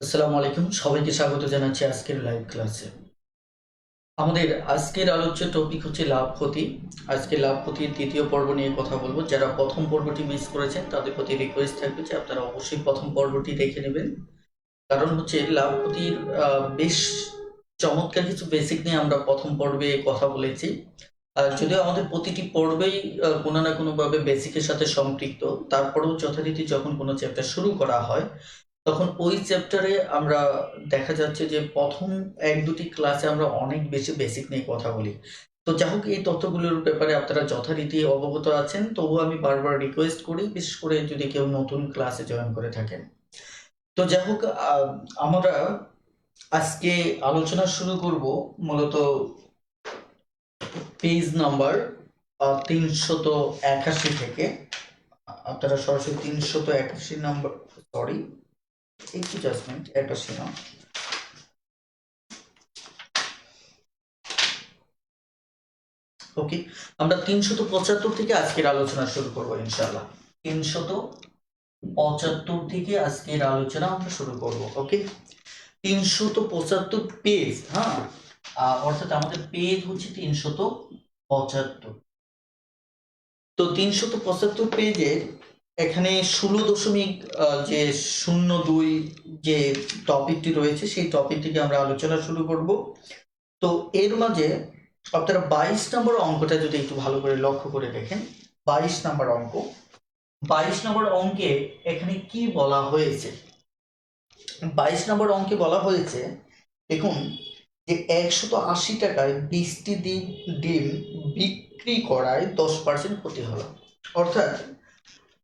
আসসালামু আলাইকুম, সবাইকে স্বাগত জানাচ্ছি আজকের লাইভ ক্লাসে। আমাদের আজকের আলোচ্য টপিক হচ্ছে লাভ ক্ষতি। আজকে লাভ ক্ষতির দ্বিতীয় পর্ব নিয়ে কথা বলবো। যারা প্রথম পর্বটি মিস করেছেন তাদের প্রতি রিকোয়েস্ট থাকবে যে আপনারা অবশ্যই প্রথম পর্বটি দেখে নেবেন। কারণ হচ্ছে লাভ ক্ষতির বেশ চমৎকার কিছু বেসিক নিয়ে আমরা প্রথম পর্বে কথা বলেছি। আর যদিও আমাদের প্রতিটি পর্বেই কোনো না কোনোভাবে বেসিকের সাথে সম্পৃক্ত, তারপরেও যথারীতি যখন কোনো চ্যাপ্টার শুরু করা হয় তখন ওই চ্যাপ্টারে আমরা দেখা যাচ্ছে যে প্রথম ১-২টি ক্লাসে আমরা অনেক বেশি বেসিক নিয়ে কথা বলি। তো যা হোক, এই তথ্যগুলোর ব্যাপারে আপনারা যথারীতি অবগত আছেন। তবুও আমি বারবার রিকোয়েস্ট করি, বিশেষ করে যদি কেউ নতুন ক্লাসে জয়েন করে থাকেন। তো যা হোক, আমরা আজকে আলোচনা শুরু করব মূলত পেজ নাম্বার ৩৮১ থেকে। আপনারা সরাসরি ৩৮১ নাম্বার, সরি একটু জাজমেন্ট, ৮১ না, ওকে। আমরা ৩৭৫ থেকে আজকের আলোচনা শুরু করব ইনশাআল্লাহ। ৩৭৫ থেকে আজকের আলোচনা আমরা শুরু করব, ওকে। ৩৭৫ পেজ, হ্যাঁ, অর্থাৎ আমাদের পেজ হচ্ছে ৩৭৫। তো ৩৭৫ পেজে এখানে ১৬.০২ যে টপিকটি রয়েছে সেই টপিকটিকে আমরা আলোচনা শুরু করব। তো এর মাঝে আপনারা ২২ নম্বর অঙ্কটা যদি একটু ভালো করে লক্ষ্য করে দেখেন, ২২ নম্বর অঙ্ক। ২২ নম্বর অঙ্কে এখানে কি বলা হয়েছে? ২২ নম্বর অঙ্কে বলা হয়েছে, দেখুন, যে ১৮০ টাকায় ২০টি ডিম বিক্রি করায় 10% ক্ষতি হলো। অর্থাৎ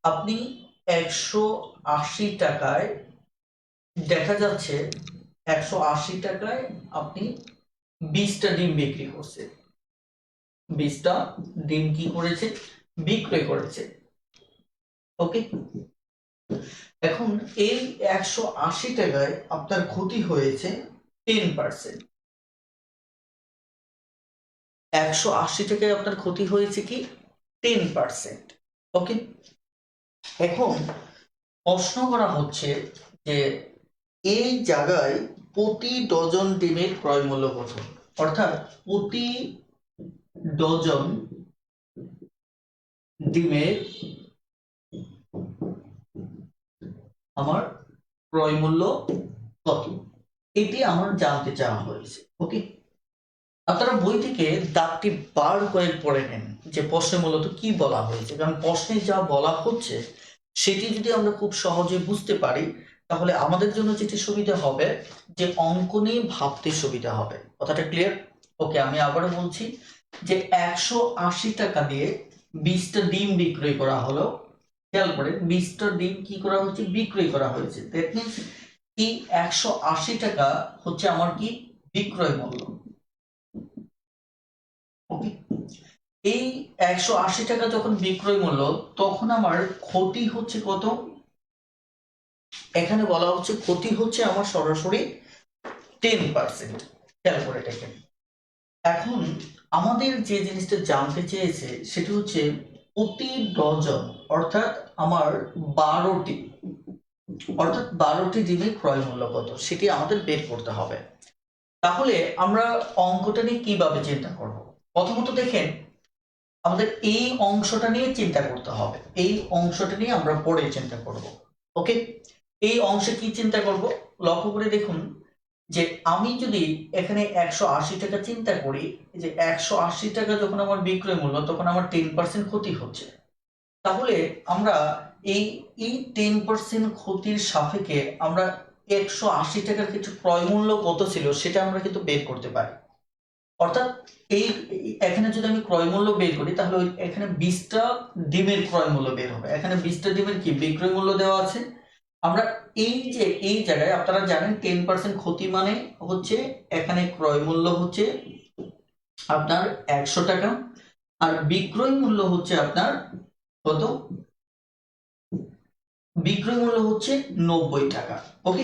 আপনি ১৮০ টাকায়, দেখা যাচ্ছে ১৮০ টাকায় আপনি ২০টা ডিম বিক্রি করছে, ২০টা ডিম কি করেছে? বিক্রয় করেছে, ওকে। এখন এই ১৮০ টাকায় আপনার ক্ষতি হয়েছে 10%। ১৮০ টাকায় আপনার ক্ষতি হয়েছে কি? 10%, ওকে। এখন প্রশ্ন করা হচ্ছে যে এই জায়গায় প্রতি ডজন ডিমের ক্রয় মূল্য কত? অর্থাৎ প্রতি ডজন ডিমের আমার ক্রয় মূল্য কত, এটি আমার জানতে চাওয়া হয়েছে, ওকে। আপনারা বই থেকে দাগটি বার করে পড়ে নেন যে প্রশ্নে মূলত কি বলা হয়েছে, কারণ প্রশ্নে যা বলা হচ্ছে সেটি যদি আমরা খুব সহজে বুঝতে পারি তাহলে আমাদের জন্য যেটি সুবিধা হবে, যে অঙ্ক নিয়ে ভাবতে সুবিধা হবে। কথাটা ক্লিয়ার? ওকে, আমি আবারও বলছি যে ১৮০ টাকা দিয়ে ২০টা ডিম বিক্রয় করা হলো। খেয়াল করে, ২০টা ডিম কি করা হচ্ছে? বিক্রয় করা হয়েছে। দ্যাট মিনস এই ১৮০ টাকা হচ্ছে আমার কি? বিক্রয় মূল্য, ওকে। এই ১৮০ টাকা যখন বিক্রয় মূল্য, তখন আমার ক্ষতি হচ্ছে কত? এখানে বলা হচ্ছে ক্ষতি হচ্ছে আমার সরাসরি 10%। খেয়াল করে দেখেন। এখন আমাদের যে জিনিসটা জানতে চেয়েছে সেটি হচ্ছে প্রতি ডজন, অর্থাৎ আমার ১২টি, অর্থাৎ ১২টি ডিমের ক্রয় মূল্য কত, সেটি আমাদের বের করতে হবে। তাহলে আমরা অঙ্কটা নিয়ে কিভাবে চিন্তা করব? প্রথমত দেখেন, আমাদের এই অংশটা নিয়ে চিন্তা করতে হবে। এই অংশটা নিয়ে আমরা পরে চিন্তা করব, ওকে। এই অংশে কি চিন্তা করব? লক্ষ্য করে দেখুন যে আমি যদি এখানে ১৮০ টাকা চিন্তা করি, যে ১৮০ টাকা যখন আমার বিক্রয় মূল্য, তখন আমার 10% ক্ষতি হচ্ছে। তাহলে আমরা এই এই 10% ক্ষতির সাপেক্ষে আমরা ১৮০ টাকার কিছু ক্রয় মূল্য কত ছিল সেটা আমরা কিন্তু বের করতে পারি। অর্থাৎ এই এখানে যদি আমি ক্রয় মূল্য বের করি তাহলে এখানে ২০টা ডিমের ক্রয় মূল্য বের হবে। এখানে ২০টা ডিমের কি বিক্রয় মূল্য দেওয়া আছে। আমরা এই যে এই জায়গায় আপনারা জানেন 10% ক্ষতি মানে হচ্ছে এখানে ক্রয় মূল্য হচ্ছে আপনার ১০০ টাকা, আর বিক্রয় মূল্য হচ্ছে আপনার কত? বিক্রয় মূল্য হচ্ছে ৯০ টাকা, ওকে।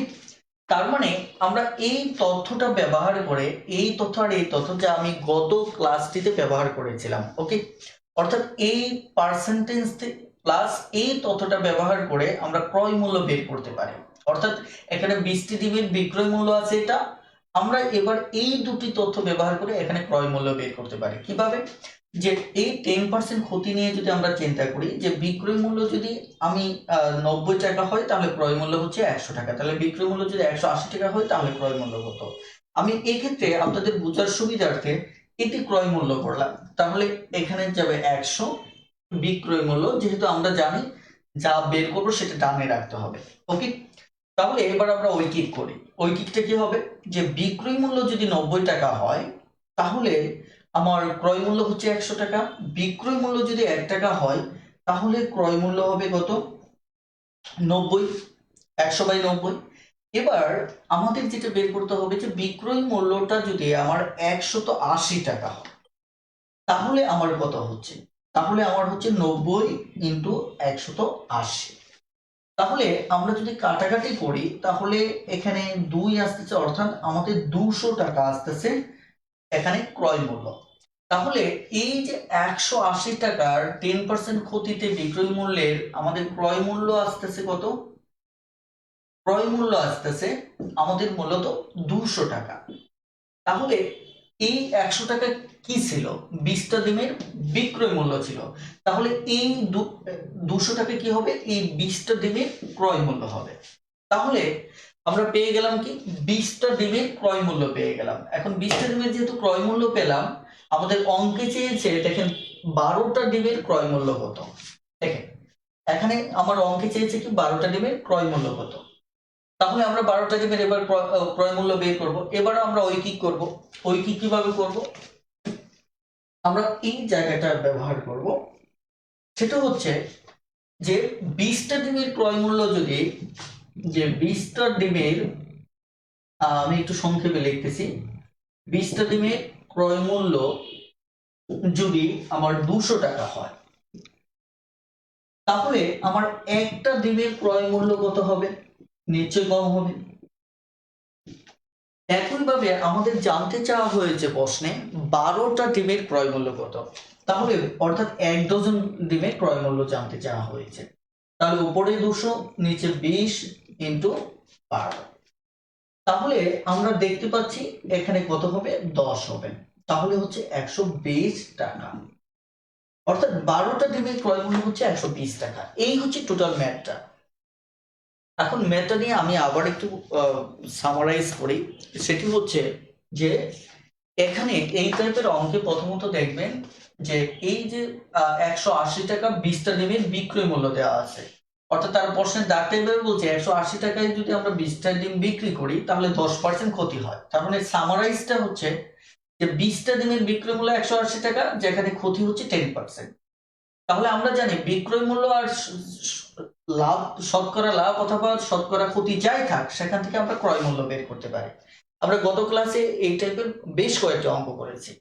তার মানে আমরা এই তথ্যটা ব্যবহার করে, এই তথ্য আর এই তথ্য যা আমি গত ক্লাসটিতে ব্যবহার করেছিলাম, ওকে, অর্থাৎ এই পার্সেন্টেজ প্লাস এই তথ্যটা ব্যবহার করে আমরা ক্রয় মূল্য বের করতে পারি। অর্থাৎ এখানে 20টি ডিমের বিক্রয় মূল্য আছে এটা। আমরা এবার এই দুটি তথ্য ব্যবহার করে এখানে ক্রয় মূল্য বের করতে পারি। কিভাবে? যে এই 10% ক্ষতি নিয়ে যদি আমরা চিন্তা করি যে বিক্রয় মূল্য যদি আমি 90 টাকা হয় তাহলে ক্রয় মূল্য হচ্ছে 100 টাকা, তাহলে বিক্রয় মূল্য যদি 180 টাকা হয় তাহলে ক্রয় মূল্য কত। আমি এই ক্ষেত্রে আপনাদের বোঝার সুবিধার্থে এটি ক্রয় মূল্য করলাম, তাহলে এখানে যাবে 100 বিক্রয় মূল্য, যেহেতু আমরা জানি যা বের করবো সেটা ডানে রাখতে হবে। ওকে, তাহলে এবার আমরা ঐকিক করি। ঐকিকটা কি হবে? যে বিক্রয় মূল্য যদি 90 টাকা হয় তাহলে আমার ক্রয় মূল্য হচ্ছে 100 টাকা। বিক্রয় মূল্য যদি 1 টাকা হয় তাহলে ক্রয় মূল্য হবে কত? 90। 100/90। এবার আমাদের যেটা বের করতে হবে যে বিক্রয় মূল্যটা যদি আমার 180 টাকা হয় তাহলে আমার কত হচ্ছে? তাহলে আমার হচ্ছে 90 ইন্টু 180। তাহলে আমরা যদি কাটাকাটি করি তাহলে এখানে 2 আসতেছে, অর্থাৎ আমাদের 200 টাকা আসতেছে এখানে ক্রয় মূল্য। তাহলে এই যে 180 টাকার 10% ক্ষতিতে বিক্রয় মূল্যের আমাদের ক্রয় মূল্য আসতেছে কত? ক্রয় মূল্য আসতেছে আমাদের মূলত 200 টাকা। তাহলে এই 100 টাকা কি ছিল? 20টা ডিমের বিক্রয় মূল্য ছিল। তাহলে এই 200 টাকা কি হবে? এই 20টা ডিমের ক্রয় মূল্য হবে। তাহলে আমরা পেয়ে গেলাম কি? 20টা ডিমের ক্রয় মূল্য পেয়ে গেলাম। এখন 20টা ডিমের যেহেতু ক্রয় মূল্য পেলাম, আমাদের অঙ্কে চেয়েছে দেখেন 12টা ডিমের ক্রয় মূল্য কত। দেখেন এখানে আমার অঙ্কে চেয়েছে কি 12টা ডিমের ক্রয় মূল্য কত। তাহলে আমরা 12টা ডিমের এবার ক্রয় মূল্য বের করব। এবার আমরা ঐকিক করব। ঐকিক কিভাবে করব? আমরা এই জায়গাটা ব্যবহার করব, সেটা হচ্ছে যে 20টা ডিমের ক্রয় মূল্য যদি, যে 20টা ডিমের আমি একটু সংক্ষেপে লিখতেছি, 20টা ডিমের ক্রয় মূল্য যদি আমার 200 টাকা হয় তাহলে আমার একটা ডিমের ক্রয় মূল্য কত হবে? নিশ্চয়ই কম হবে। একইভাবে আমাদের জানতে চাওয়া হয়েছে প্রশ্নে 12টা ডিমের ক্রয় মূল্য কত। তাহলে অর্থাৎ 1 ডজন ডিমের ক্রয় মূল্য জানতে চাওয়া হয়েছে। তাহলে উপরে 200 নিচে 20 ইন্টু 12। তাহলে আমরা দেখতে পাচ্ছি এখানে কত হবে? 10 হবে। তাহলে হচ্ছে 120 টাকা। অর্থাৎ 12টা ডিমের ক্রয় মূল্য হচ্ছে 120 টাকা। এই হচ্ছে টোটাল ম্যাথটা। এখন ম্যাথটা নিয়ে আমি আবার একটু সামারাইজ করি। সেটি হচ্ছে যে এখানে এই টাইপের অঙ্কে প্রথমত দেখবেন যে এই যে 180 টাকা 20টা ডিমের বিক্রয় মূল্য দেওয়া আছে, অর্থাৎ তার প্রশ্নের দাগ টাইপের বলছে 180 টাকায় যদি আমরা 20টা ডিম বিক্রি করি তাহলে 10% ক্ষতি হয়। তার মানে সামারাইজটা হচ্ছে যে 20টা ডিমের বিক্রয় মূল্য 180 টাকা, যেখানে ক্ষতি হচ্ছে 10%। তাহলে আমরা জানি বিক্রয় মূল্য আর লাভ, শতকরা লাভ অথবা শতকরা ক্ষতি যাই থাক সেখান থেকে আমরা ক্রয় মূল্য বের করতে পারি। আমরা গত ক্লাসে এই টাইপের বেশ কয়েকটা অঙ্ক করেছি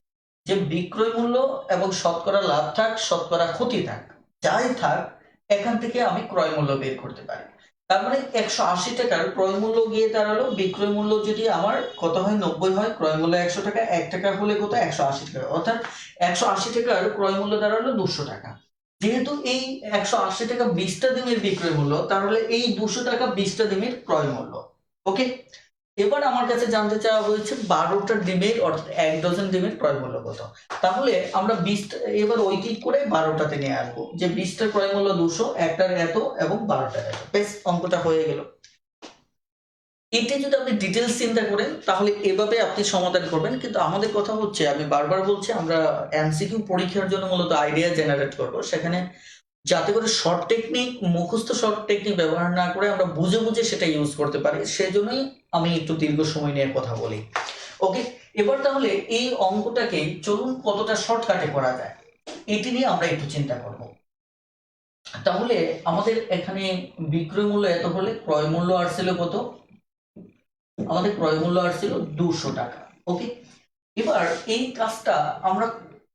যে বিক্রয় মূল্য এবং শতকরা লাভ থাক শতকরা ক্ষতি থাক যাই থাক এখান থেকে আমি ক্রয় মূল্য বের করতে পারি। তার মানে 180 টাকার ক্রয় মূল্য গিয়ে দাঁড়ালো, বিক্রয় মূল্য যদি আমার কত হয়? 90 হয়, ক্রয় মূল্য 100 টাকা, 1 টাকা হলে কত? 180 টাকা, অর্থাৎ 180 টাকার ক্রয় মূল্য দাঁড়ালো 200 টাকা। যেহেতু এই 180 টাকা 20টা ডিমের বিক্রয় মূল্য, তাহলে এই 200 টাকা 20টা ডিমের ক্রয় মূল্য। ওকে, এবার আমার কাছে জানতে চাওয়া হয়েছে 12টা ডিমের অর্থাৎ 1 ডজন ডিমের ক্রয় মূল্য কত। তাহলে আমরা 20টা এবার ঐকিক করে 12টাতে নিয়ে আসবো যে 20টার ক্রয় মূল্য 200, একটার এত এবং 12টার এত। বেশ, অঙ্কটা হয়ে গেল। এটা যদি আপনি ডিটেলস চিন্তা করেন তাহলে এভাবে আপনি সমাধান করবেন, কিন্তু আমাদের কথা হচ্ছে আমি বারবার বলছি আমরা এমসিকিউ পরীক্ষার জন্য মূলত আইডিয়া জেনারেট করব, সেখানে যাতে করে শর্ট টেকনিক, মুখস্থ শর্ট টেকনিক ব্যবহার না করে আমরা বুঝে বুঝে সেটা ইউজ করতে পারি, সেজন্যই আমি একটু দীর্ঘ সময় নিয়ে কথা বলি। ওকে, এবার তাহলে এই অঙ্কটাকে চলুন কতটা শর্টকাটে করা যায় এটি নিয়ে আমরা একটু চিন্তা করব। তাহলে আমাদের এখানে বিক্রয় মূল্য এত হলে ক্রয় মূল্য আসছিল কত? আমাদের ক্রয় মূল্য আসছিল 200 টাকা। ওকে, এবার এই কাজটা আমরা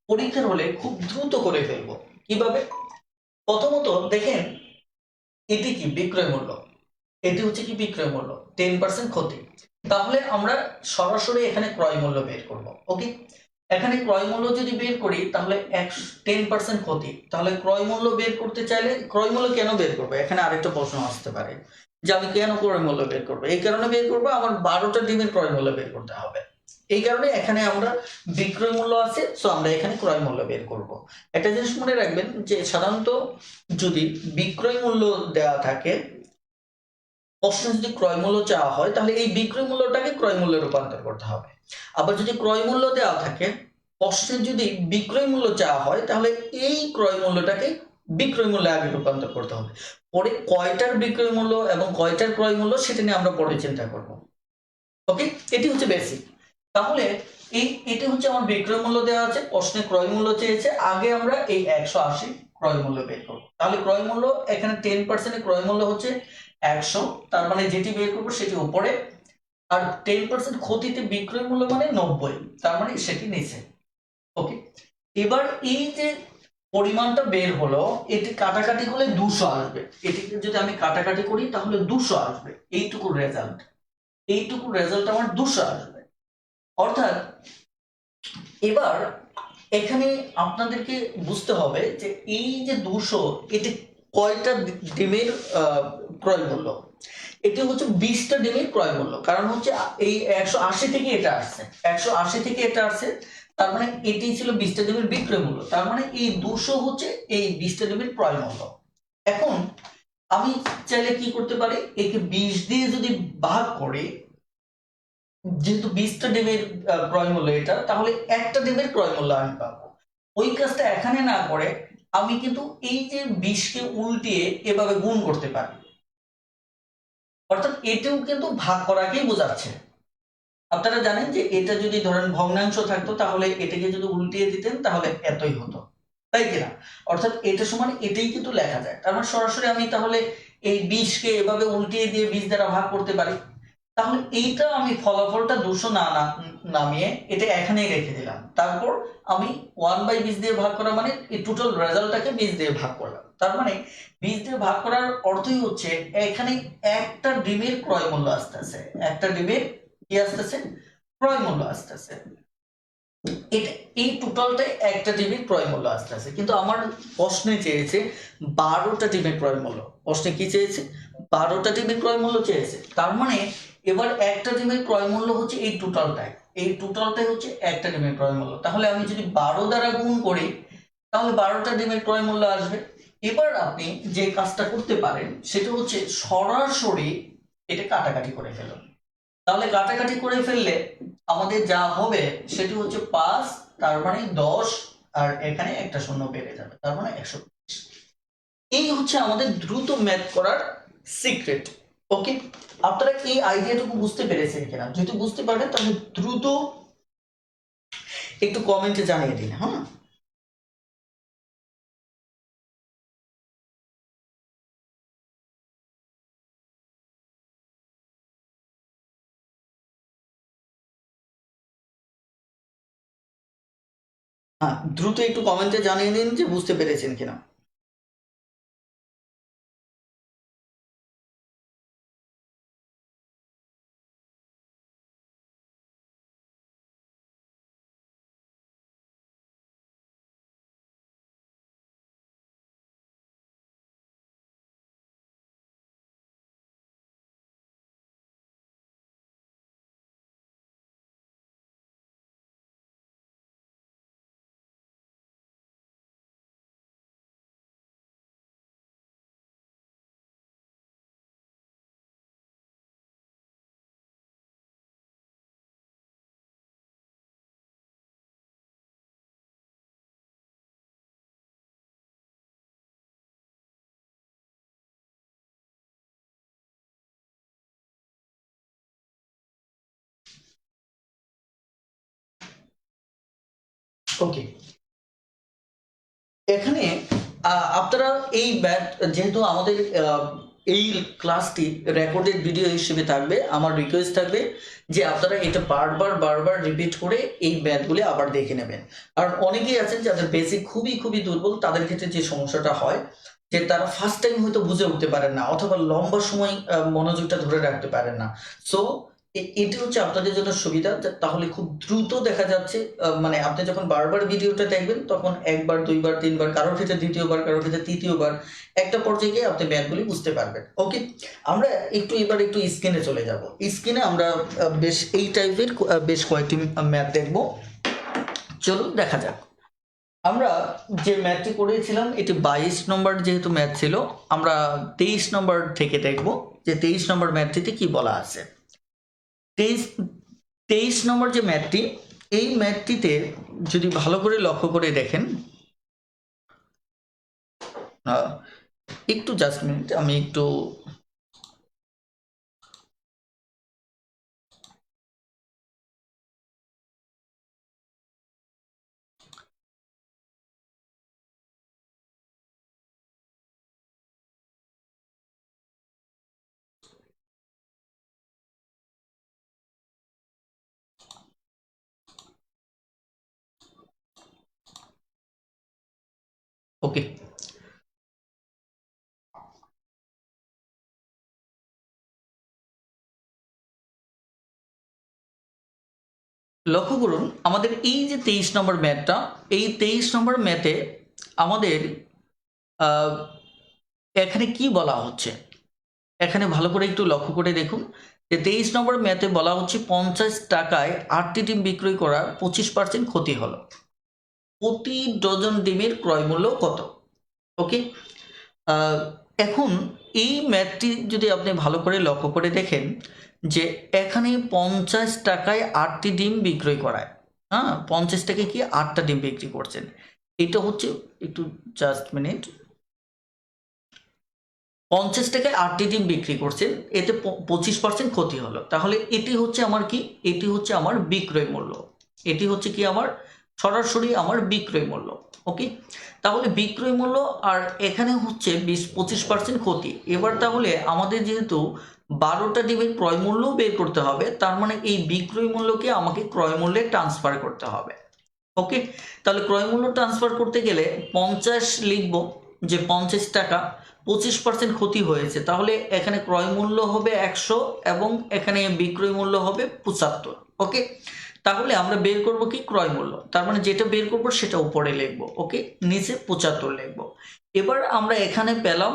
পরীক্ষার হলে খুব দ্রুত করে ফেলবো। কিভাবে? প্রথমত দেখেন এটি কি বিক্রয় মূল্য, এটি হচ্ছে কি বিক্রয় মূল্য, 10% ক্ষতি। তাহলে আমরা সরাসরি এখানে ক্রয় মূল্য বের করব। ওকে, এখানে ক্রয় মূল্য যদি বের করি তাহলে 10% ক্ষতি, তাহলে ক্রয় মূল্য বের করতে চাইলে ক্রয় মূল্য কেন বের করবো? এখানে আরেকটা প্রশ্ন আসতে পারে যে আমি কেন ক্রয় মূল্য বের করবো, এই কারণে বের করবো আমার 12টা ডিমের ক্রয় মূল্য বের করতে হবে। এই কারণে এখানে আমরা বিক্রয় মূল্য আছে, সো আমরা এখানে ক্রয় মূল্য বের করব। একটা জিনিস মনে রাখবেন যে সাধারণত যদি বিক্রয় মূল্য দেওয়া থাকে, প্রশ্নে যদি ক্রয় মূল্য চাওয়া হয় তাহলে এই বিক্রয় মূল্যটাকে ক্রয় মূল্যে রূপান্তর করতে হবে। আবার যদি ক্রয় মূল্য দেওয়া থাকে, প্রশ্নে যদি বিক্রয় মূল্য চাওয়া হয় তাহলে এই ক্রয় মূল্যটাকে বিক্রয় মূল্যে আগে রূপান্তর করতে হবে। পরে কয়টার বিক্রয় মূল্য এবং কয়টার ক্রয় মূল্য সেটা নিয়ে আমরা পরে চিন্তা করব। ওকে, এটি হচ্ছে বেসিক। তাহলে এটি হচ্ছে আমার বিক্রয় মূল্য দেওয়া আছে, প্রশ্নে ক্রয় মূল্য চেয়েছে, আগে আমরা এই 180 ক্রয় মূল্য বের করব। তাহলে ক্রয় মূল্য এখানে 10% ক্রয় মূল্য হচ্ছে 100, তার মানে যেটি বের করবো সেটি উপরে, আর 10% ক্ষতিতে বিক্রয় মূল্য মানে 90, তার মানে সেটি নিচে। ওকে, এবার এই যে পরিমাণটা বের হলো, এটি কাটাকাটি করলে 200 আসবে। এটিকে যদি আমি কাটাকাটি করি তাহলে 200 আসবে। এইটুকু রেজাল্ট আমার 200 আসবে। অর্থাৎ এবার এখানে আপনাদেরকে বুঝতে হবে যে এই যে 200, এটি কয়টা ডিমের ক্রয় মূল্য? এটি হচ্ছে 20টা ডিমের ক্রয় মূল্য। কারণ হচ্ছে এই 180 থেকে এটা আসছে, 180 থেকে এটা আসছে, তার মানে এটি ছিল 20টা ডিমের বিক্রয় মূল্য, তার মানে এই 200 হচ্ছে এই 20টা ডিমের ক্রয় মূল্য। এখন আমি চাইলে কি করতে পারি, একে 20 দিয়ে যদি ভাগ করি, যেহেতু 20টা ডিমের ক্রয় মূল্য এটা, তাহলে একটা ডিমের ক্রয় মূল্য আমি পাবো। ওই কাজটা এখানে না করে আমি কিন্তু এই যে 20কে উল্টিয়ে এভাবে গুণ করতে পারি। অর্থাৎ এটাও কিন্তু ভাগ করাকেই বোঝাচ্ছে। আপনারা জানেন যে এটা যদি ধরেন ভগ্নাংশ থাকতো তাহলে এটাকে যদি উল্টিয়ে দিতেন তাহলে এতই হতো, তাই কিনা? অর্থাৎ এটা সমান এটাই কিন্তু লেখা যায়। তার মানে সরাসরি আমি তাহলে এই 20কে এভাবে উল্টিয়ে দিয়ে 20 দ্বারা ভাগ করতে পারি। তাহলে এইটা আমি ফলাফলটা 200 না নামিয়ে এটা এখানেই রেখে দিলাম। তারপর আমি 1/20 দিয়ে ভাগ করা মানে এই টোটাল রেজাল্টটাকে 20 দিয়ে ভাগ করলাম। তার মানে 20 দিয়ে ভাগ করার অর্থই হচ্ছে এখানে একটা ডিমের ক্রয় মূল্য আসতেছে, একটা ডিমের কি আসতেছে, ক্রয় মূল্য আসতেছে। এটা এই টোটালটাই একটা ডিমের ক্রয় মূল্য আসতেছে। কিন্তু আমার প্রশ্নে চেয়েছে 12টা ডিমের ক্রয় মূল্য। প্রশ্নে কি চেয়েছে? 12টা ডিমের ক্রয় মূল্য চেয়েছে। তার মানে এবার একটা ডিমের ক্রয় মূল্য হচ্ছে এই টোটালটাই হচ্ছে একটা ডিমের ক্রয় মূল্য। তাহলে আমি যদি 12 দ্বারা গুণ করি তাহলে 12টা ডিমের ক্রয় মূল্য আসবে। এবার আপনি যে কাজটা করতে পারেন সেটা হচ্ছে সরাসরি এটা কাটাকাটি করে ফেলুন। তাহলে কাটাকাটি করে ফেললে আমাদের যা হবে সেটি হচ্ছে 5, তার মানে 10, আর এখানে একটা শূন্য বেড়ে যাবে, তার মানে 120। এই হচ্ছে আমাদের দ্রুত ম্যাথ করার সিক্রেট। ওকে, আপনারা এই আইডিয়াটুকু বুঝতে পেরেছেন কিনা? যদি বুঝতে পারেন তাহলে দ্রুত একটু কমেন্টে জানিয়ে দিন। হ্যাঁ, হ্যাঁ, দ্রুত একটু কমেন্টে জানিয়ে দিন যে বুঝতে পেরেছেন কিনা। ওকে, এখানে আপনারা এই যেহেতু আমাদের এই ক্লাসটি রেকর্ডেড ভিডিও হিসেবে থাকবে, আমার রিকোয়েস্ট থাকবে যে আপনারা এটা বারবার রিপিট করে এই ম্যাথগুলি আবার দেখে নেবেন। কারণ অনেকেই আছেন যাদের বেসিক খুবই খুবই দুর্বল, তাদের ক্ষেত্রে যে সমস্যাটা হয় যে তারা ফার্স্ট টাইম হয়তো বুঝে উঠতে পারেন না, অথবা লম্বা সময় মনোযোগটা ধরে রাখতে পারেন না। সো এটি হচ্ছে আপনাদের জন্য সুবিধা, তাহলে খুব দ্রুত দেখা যাচ্ছে। মানে আপনি যখন বারবার ভিডিওটা দেখবেন তখন একবার, দুইবার, তিনবার, কারোর ক্ষেত্রে দ্বিতীয়বার, কারোর ক্ষেত্রে তৃতীয়বার, একটা পর্যায়ে গিয়ে আপনি ম্যাথগুলি বুঝতে পারবেন। ওকে, আমরা এবার একটু স্ক্রিনে চলে যাব। স্ক্রিনে আমরা বেশ এই টাইপের বেশ কয়েকটি ম্যাথ দেখব। চলুন দেখা যাক। আমরা যে ম্যাথটি করেছিলাম এটি 22 নম্বর যেহেতু ম্যাথ ছিল, আমরা 23 নম্বর থেকে দেখব যে 23 নম্বর ম্যাথটিতে কি বলা আছে। 23 নম্বর যে ম্যাথটি, এই ম্যাথটিতে যদি ভালো করে লক্ষ্য করে দেখেন, একটু জাস্ট মিনিট, আমি একটু ওকে, লক্ষ্য করুন আমাদের এই যে 23 নম্বর ম্যাথটা, এই 23 নম্বর ম্যাথে আমাদের এখানে কি বলা হচ্ছে, এখানে ভালো করে একটু লক্ষ্য করে দেখুন যে 23 নম্বর ম্যাথে বলা হচ্ছে 50 টাকায় 8টি ডিম বিক্রয় করা 25% ক্ষতি হলো, প্রতি ডজন ডিমের ক্রয় মূল্য কত। ওকে, এখন এই ম্যাথটি যদি আপনি ভালো করে লক্ষ্য করে দেখেন যে এখানে 50 টাকায় 8টি ডিম বিক্রয় করায়, হ্যাঁ 50 টাকায় কি 8টা ডিম বিক্রি করছেন, এটা হচ্ছে একটু জাস্ট মিনিট, 50 টাকায় 8টি ডিম বিক্রি করছেন, এতে 25% ক্ষতি হলো, তাহলে এটি হচ্ছে আমার কি, এটি হচ্ছে আমার বিক্রয় মূল্য, এটি হচ্ছে কি আমার সরাসরি আমার বিক্রয় মূল্য। ওকে, তাহলে বিক্রয় মূল্য আর এখানে হচ্ছে 25% ক্ষতি। এবার তাহলে আমাদের যেহেতু 12টা ডিমের ক্রয় মূল্য বের করতে হবে, তার মানে এই বিক্রয় মূল্যকে আমাকে ক্রয় মূল্যে ট্রান্সফার করতে হবে। ওকে, তাহলে ক্রয় মূল্য ট্রান্সফার করতে গেলে 50 লিখব, যে 50 টাকা 25% ক্ষতি হয়েছে, তাহলে এখানে ক্রয় মূল্য হবে 100 এবং এখানে বিক্রয় মূল্য হবে 75। ওকে, তাহলে আমরা বের করব কি ক্রয় মূল্য, তার মানে যেটা বের করব সেটা উপরে লিখব, ওকে, নিচে 75 লিখব। এবার আমরা এখানে পেলাম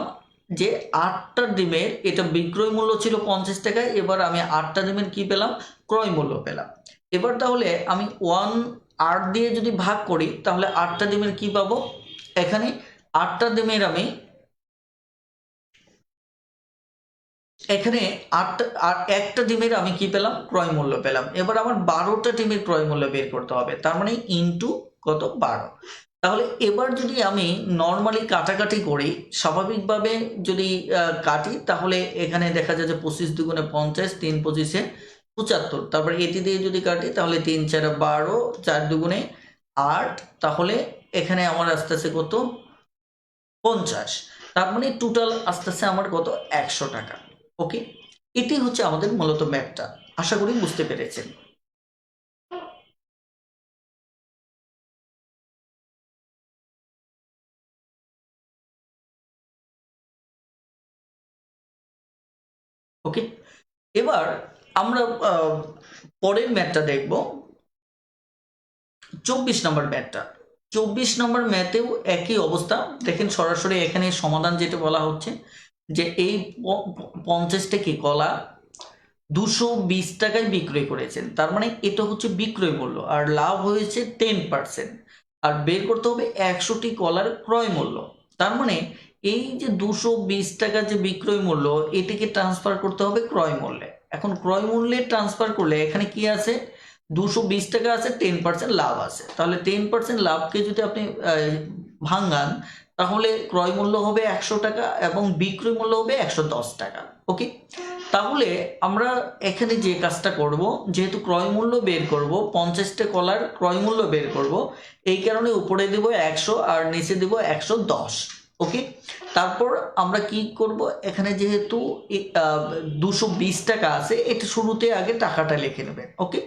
যে 8টা ডিমের, এটা বিক্রয় মূল্য ছিল 50 টাকায়, এবার আমি 8টা ডিমের কি পেলাম, ক্রয় মূল্য পেলাম। এবার তাহলে আমি 8 দিয়ে যদি ভাগ করি তাহলে 8টা ডিমের কি পাবো, এখানে 8টা ডিমের আমি এখানে 8টা আর একটা ডিমের আমি কি পেলাম, ক্রয় মূল্য পেলাম। এবার আমার 12টা ডিমের ক্রয় মূল্য বের করতে হবে, তার মানে ইনটু কত, 12। তাহলে এবার যদি আমি নর্মালি কাটাকাটি করি, স্বাভাবিকভাবে যদি কাটি, তাহলে এখানে দেখা যায় যে 25 দুগুণে 50, 3 25-এ 75, তারপরে এটি দিয়ে যদি কাটি তাহলে 3 4 12, 4 দুগুণে 8, তাহলে এখানে আমার আস্তে আস্তে কত, 50, তার মানে টোটাল আস্তে আস্তে আমার কত, 100 টাকা। ওকে, এটি হচ্ছে আমাদের মূলত ম্যাপটা, আশা করি বুঝতে পেরেছেন। ওকে, এবার আমরা পরের ম্যাথটা দেখব, 24 নম্বর ম্যাথটা। 24 নম্বর ম্যাথেও একই অবস্থা, দেখেন সরাসরি এখানে সমাধান যেটা বলা হচ্ছে যে এই 50টা কি কলা 220 টাকায় বিক্রয় করেছেন, তার মানে এটা হচ্ছে বিক্রয় মূল্য, আর লাভ হয়েছে 10%, আর বের করতে হবে 100টি কলার ক্রয় মূল্য। তার মানে এই যে 220 টাকা যে বিক্রয় মূল্য, এটিকে ট্রান্সফার করতে হবে ক্রয় মূল্যে। এখন ক্রয় মূল্যে ট্রান্সফার করলে এখানে কি আছে, 220 টাকা আছে, 10% লাভ আছে, তাহলে 10% লাভকে যদি আপনি ভাঙান তাহলে ক্রয় মূল্য হবে 100 টাকা এবং বিক্রয় মূল্য হবে 110 টাকা। ওকে, তাহলে আমরা এখানে যে কাজটা করব, যেহেতু ক্রয় মূল্য বের করব, 50টা কলার ক্রয় মূল্য বের করব, এই কারণে উপরে দেব 100 আর নিচে দেব 110। ওকে, তারপর আমরা কি করব, এখানে যেহেতু 220 টাকা আছে, এটা শুরুতে আগে টাকাটা লিখে নেবেন। ওকে,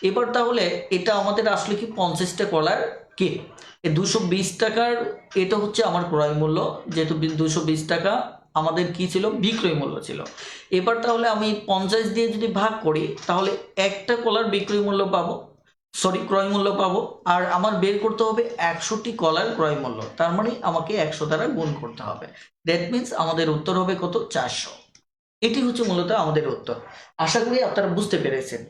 এবার তাহলে এটা আমাদের আসলে কি 50টা কলার কে, এই 220 টাকার এটা হচ্ছে আমার ক্রয় মূল্য, যেহেতু 220 টাকা আমাদের কি ছিল, বিক্রয় মূল্য ছিল। এবার তাহলে আমি 50 দিয়ে যদি ভাগ করি তাহলে একটা কলার বিক্রয় মূল্য পাবো, সরি ক্রয় মূল্য পাবো, আর আমার বের করতে হবে 100টি কলার ক্রয় মূল্য, তার মানে আমাকে 100 দ্বারা গুণ করতে হবে। দ্যাট মিনস আমাদের উত্তর হবে কত, 400। এটি হচ্ছে মূলত আমাদের উত্তর। আশা করি আপনারা বুঝতে পেরেছেন।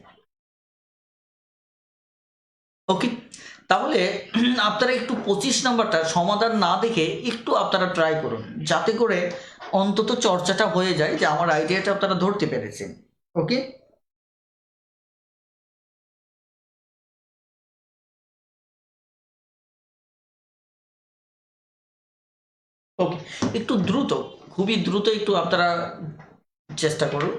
ওকে, তাহলে আপনারা একটু 25 নাম্বারটা সমাধান না দেখে একটু আপনারা ট্রাই করুন, যাতে করে অন্তত চর্চাটা হয়ে যায় যে আমার আইডিয়াটা আপনারা ধরতে পেরেছেন। ওকে, ওকে, একটু দ্রুত, খুবই দ্রুত একটু আপনারা চেষ্টা করুন।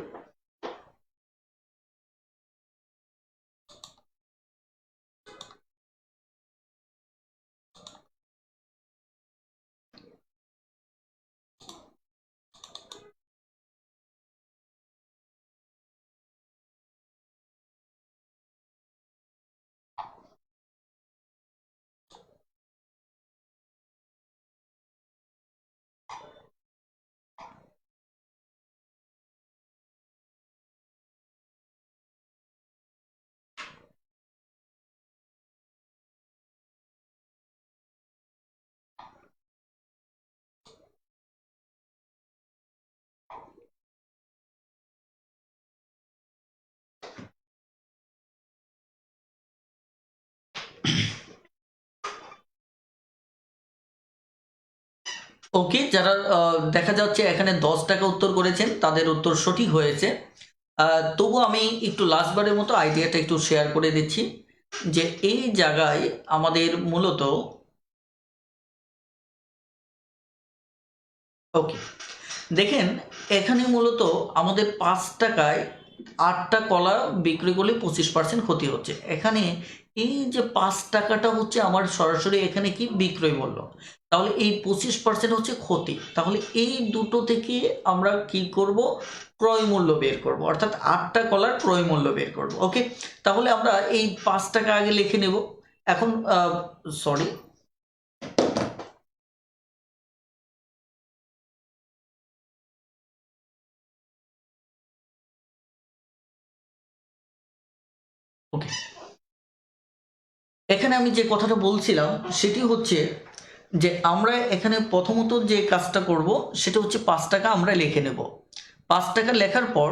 ওকে, যারা দেখা যাচ্ছে এখানে 10 টাকা উত্তর করেছেন তাদের উত্তর সঠিক হয়েছে। তবু আমি একটু লাস্টবারের মতো আইডিয়াটা একটু শেয়ার করে দিচ্ছি যে এই জায়গায় আমাদের মূলত, ওকে দেখেন, এখানে মূলত আমাদের 5 টাকায় 8টা কলা বিক্রি করলে 25% ক্ষতি হচ্ছে। এখানে এই যে 5 টাকাটা হচ্ছে আমার সরাসরি এখানে কি বিক্রয় মূল্য, তাহলে এই 25% হচ্ছে ক্ষতি। তাহলে এই দুটো থেকে আমরা কি করব, ক্রয় মূল্য বের করব, অর্থাৎ 8টা কলার ক্রয় মূল্য বের করব। ওকে, তাহলে আমরা এই 5 টাকা আগে লিখে নেব। এখন সরি, ওকে, এখানে আমি যে কথাটা বলছিলাম সেটি হচ্ছে যে আমরা এখানে প্রথমত যে কাজটা করব সেটা হচ্ছে 5 টাকা আমরা লিখে নেব। 5 টাকা লেখার পর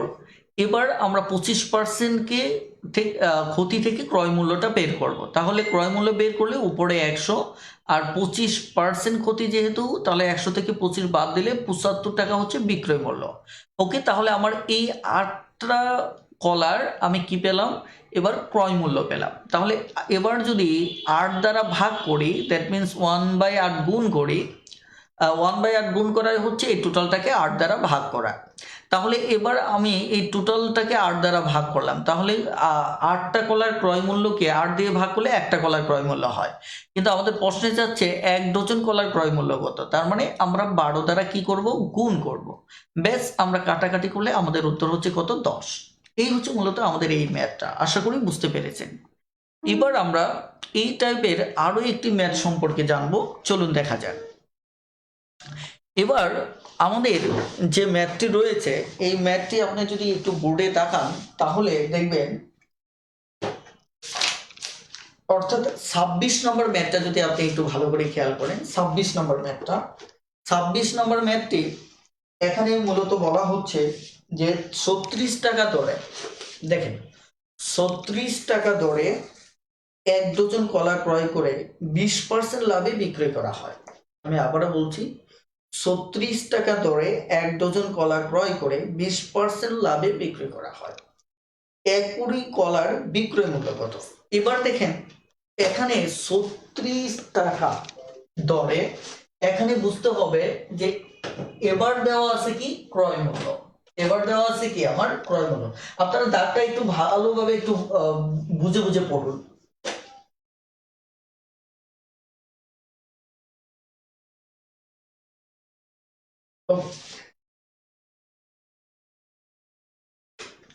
এবার আমরা 25%কে ক্ষতি থেকে ক্রয় মূল্যটা বের করব। তাহলে ক্রয় মূল্য বের করলে উপরে 100, আর 25% ক্ষতি যেহেতু, তাহলে 100 থেকে 25 বাদ দিলে 75 টাকা হচ্ছে বিক্রয় মূল্য। ওকে, তাহলে আমার এই 8টা কলার আমি কি পেলাম, এবার ক্রয় মূল্য পেলাম। তাহলে এবার যদি 8 দ্বারা ভাগ করি, দ্যাট মিনস 1/8 গুণ করি, 1/8 গুণ করা হচ্ছে এই টোটালটাকে 8 দ্বারা ভাগ করা। তাহলে এবার আমি এই টোটালটাকে 8 দ্বারা ভাগ করলাম, তাহলে 8টা কলার ক্রয় মূল্যকে 8 দিয়ে ভাগ করলে একটা কলার ক্রয় মূল্য হয়। কিন্তু আমাদের প্রশ্নে যাচ্ছে 1 ডজন কলার ক্রয় মূল্য কত, তার মানে আমরা 12 দ্বারা কি করব, গুণ করব। বেশ, আমরা কাটাকাটি করলে আমাদের উত্তর হচ্ছে কত, 10। এই হচ্ছে মূলত আমাদের এই ম্যাথটা, আশা করি বুঝতে পেরেছেন। এবার আমরা এই টাইপের আরো একটি ম্যাথ সম্পর্কে জানবো, চলুন দেখা যাক। এবার আমাদের যে ম্যাথটি রয়েছে, এই ম্যাথটি আপনি যদি একটু বোর্ডে তাকান তাহলে দেখবেন, অর্থাৎ 26 নম্বর ম্যাথটা যদি আপনি একটু ভালো করে খেয়াল করেন, 26 নম্বর ম্যাথটা, 26 নম্বর ম্যাথটি এখানে মূলত বলা হচ্ছে যে 36 টাকা দরে, দেখেন 36 টাকা দরে 1 ডজন কলা ক্রয় করে 20% লাভে বিক্রয় করা হয়। আমি আবারও বলছি, 36 টাকা দরে 1 ডজন কলা ক্রয় করে 20% লাভে বিক্রি করা হয়। 1 কুড়ি কলার বিক্রয় মূল্য কত? এবার দেখেন এখানে 36 টাকা দরে, এখানে বুঝতে হবে যে এবার দেওয়া আছে কি, ক্রয় মূল্য। এবার দেওয়া আছে কি, আমার ক্রয় মূল্য। আপনারা দাগটা একটু ভালোভাবে একটু বুঝে বুঝে পড়ুন।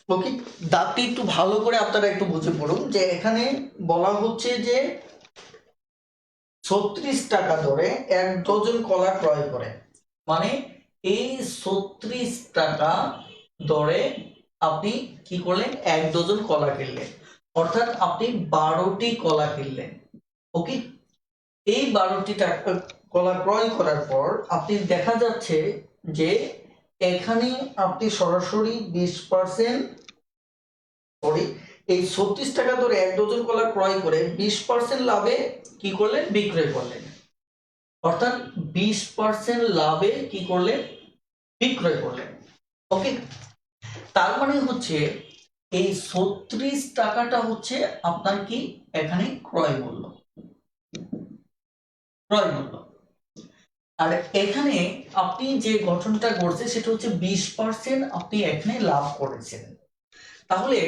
ওকে, দাগটি একটু ভালো করে আপনারা একটু বুঝে পড়ুন যে এখানে বলা হচ্ছে যে 36 টাকা ধরে 1 ডজন কলা ক্রয় করে, মানে এই 36 টাকা দরে আপনি কি করলেন, 1 ডজন কলা কিনলেন, অর্থাৎ আপনি 12টি কলা কিনলেন। ওকে, এই 12টি টাকা কলা ক্রয় করার পর আপনি দেখা যাচ্ছে যে এখানে আপনি সরাসরি 20%, সরি, এই 36 টাকা ধরে 1 ডজন কলা ক্রয় করে 20% লাভে কি করলেন, বিক্রয় করলেন। অর্থাৎ 20% লাভে কি করলেন, বিক্রয় করলেন। ওকে, তার মানে হচ্ছে এই 36 টাকাটা হচ্ছে আপনার কি এখানে ক্রয় মূল্য, ক্রয় মূল্য। আর এখানে আপনি যে গঠনটা করছে সেটা হচ্ছে 20% আপনি এখানে লাভ করেছেন। তাহলে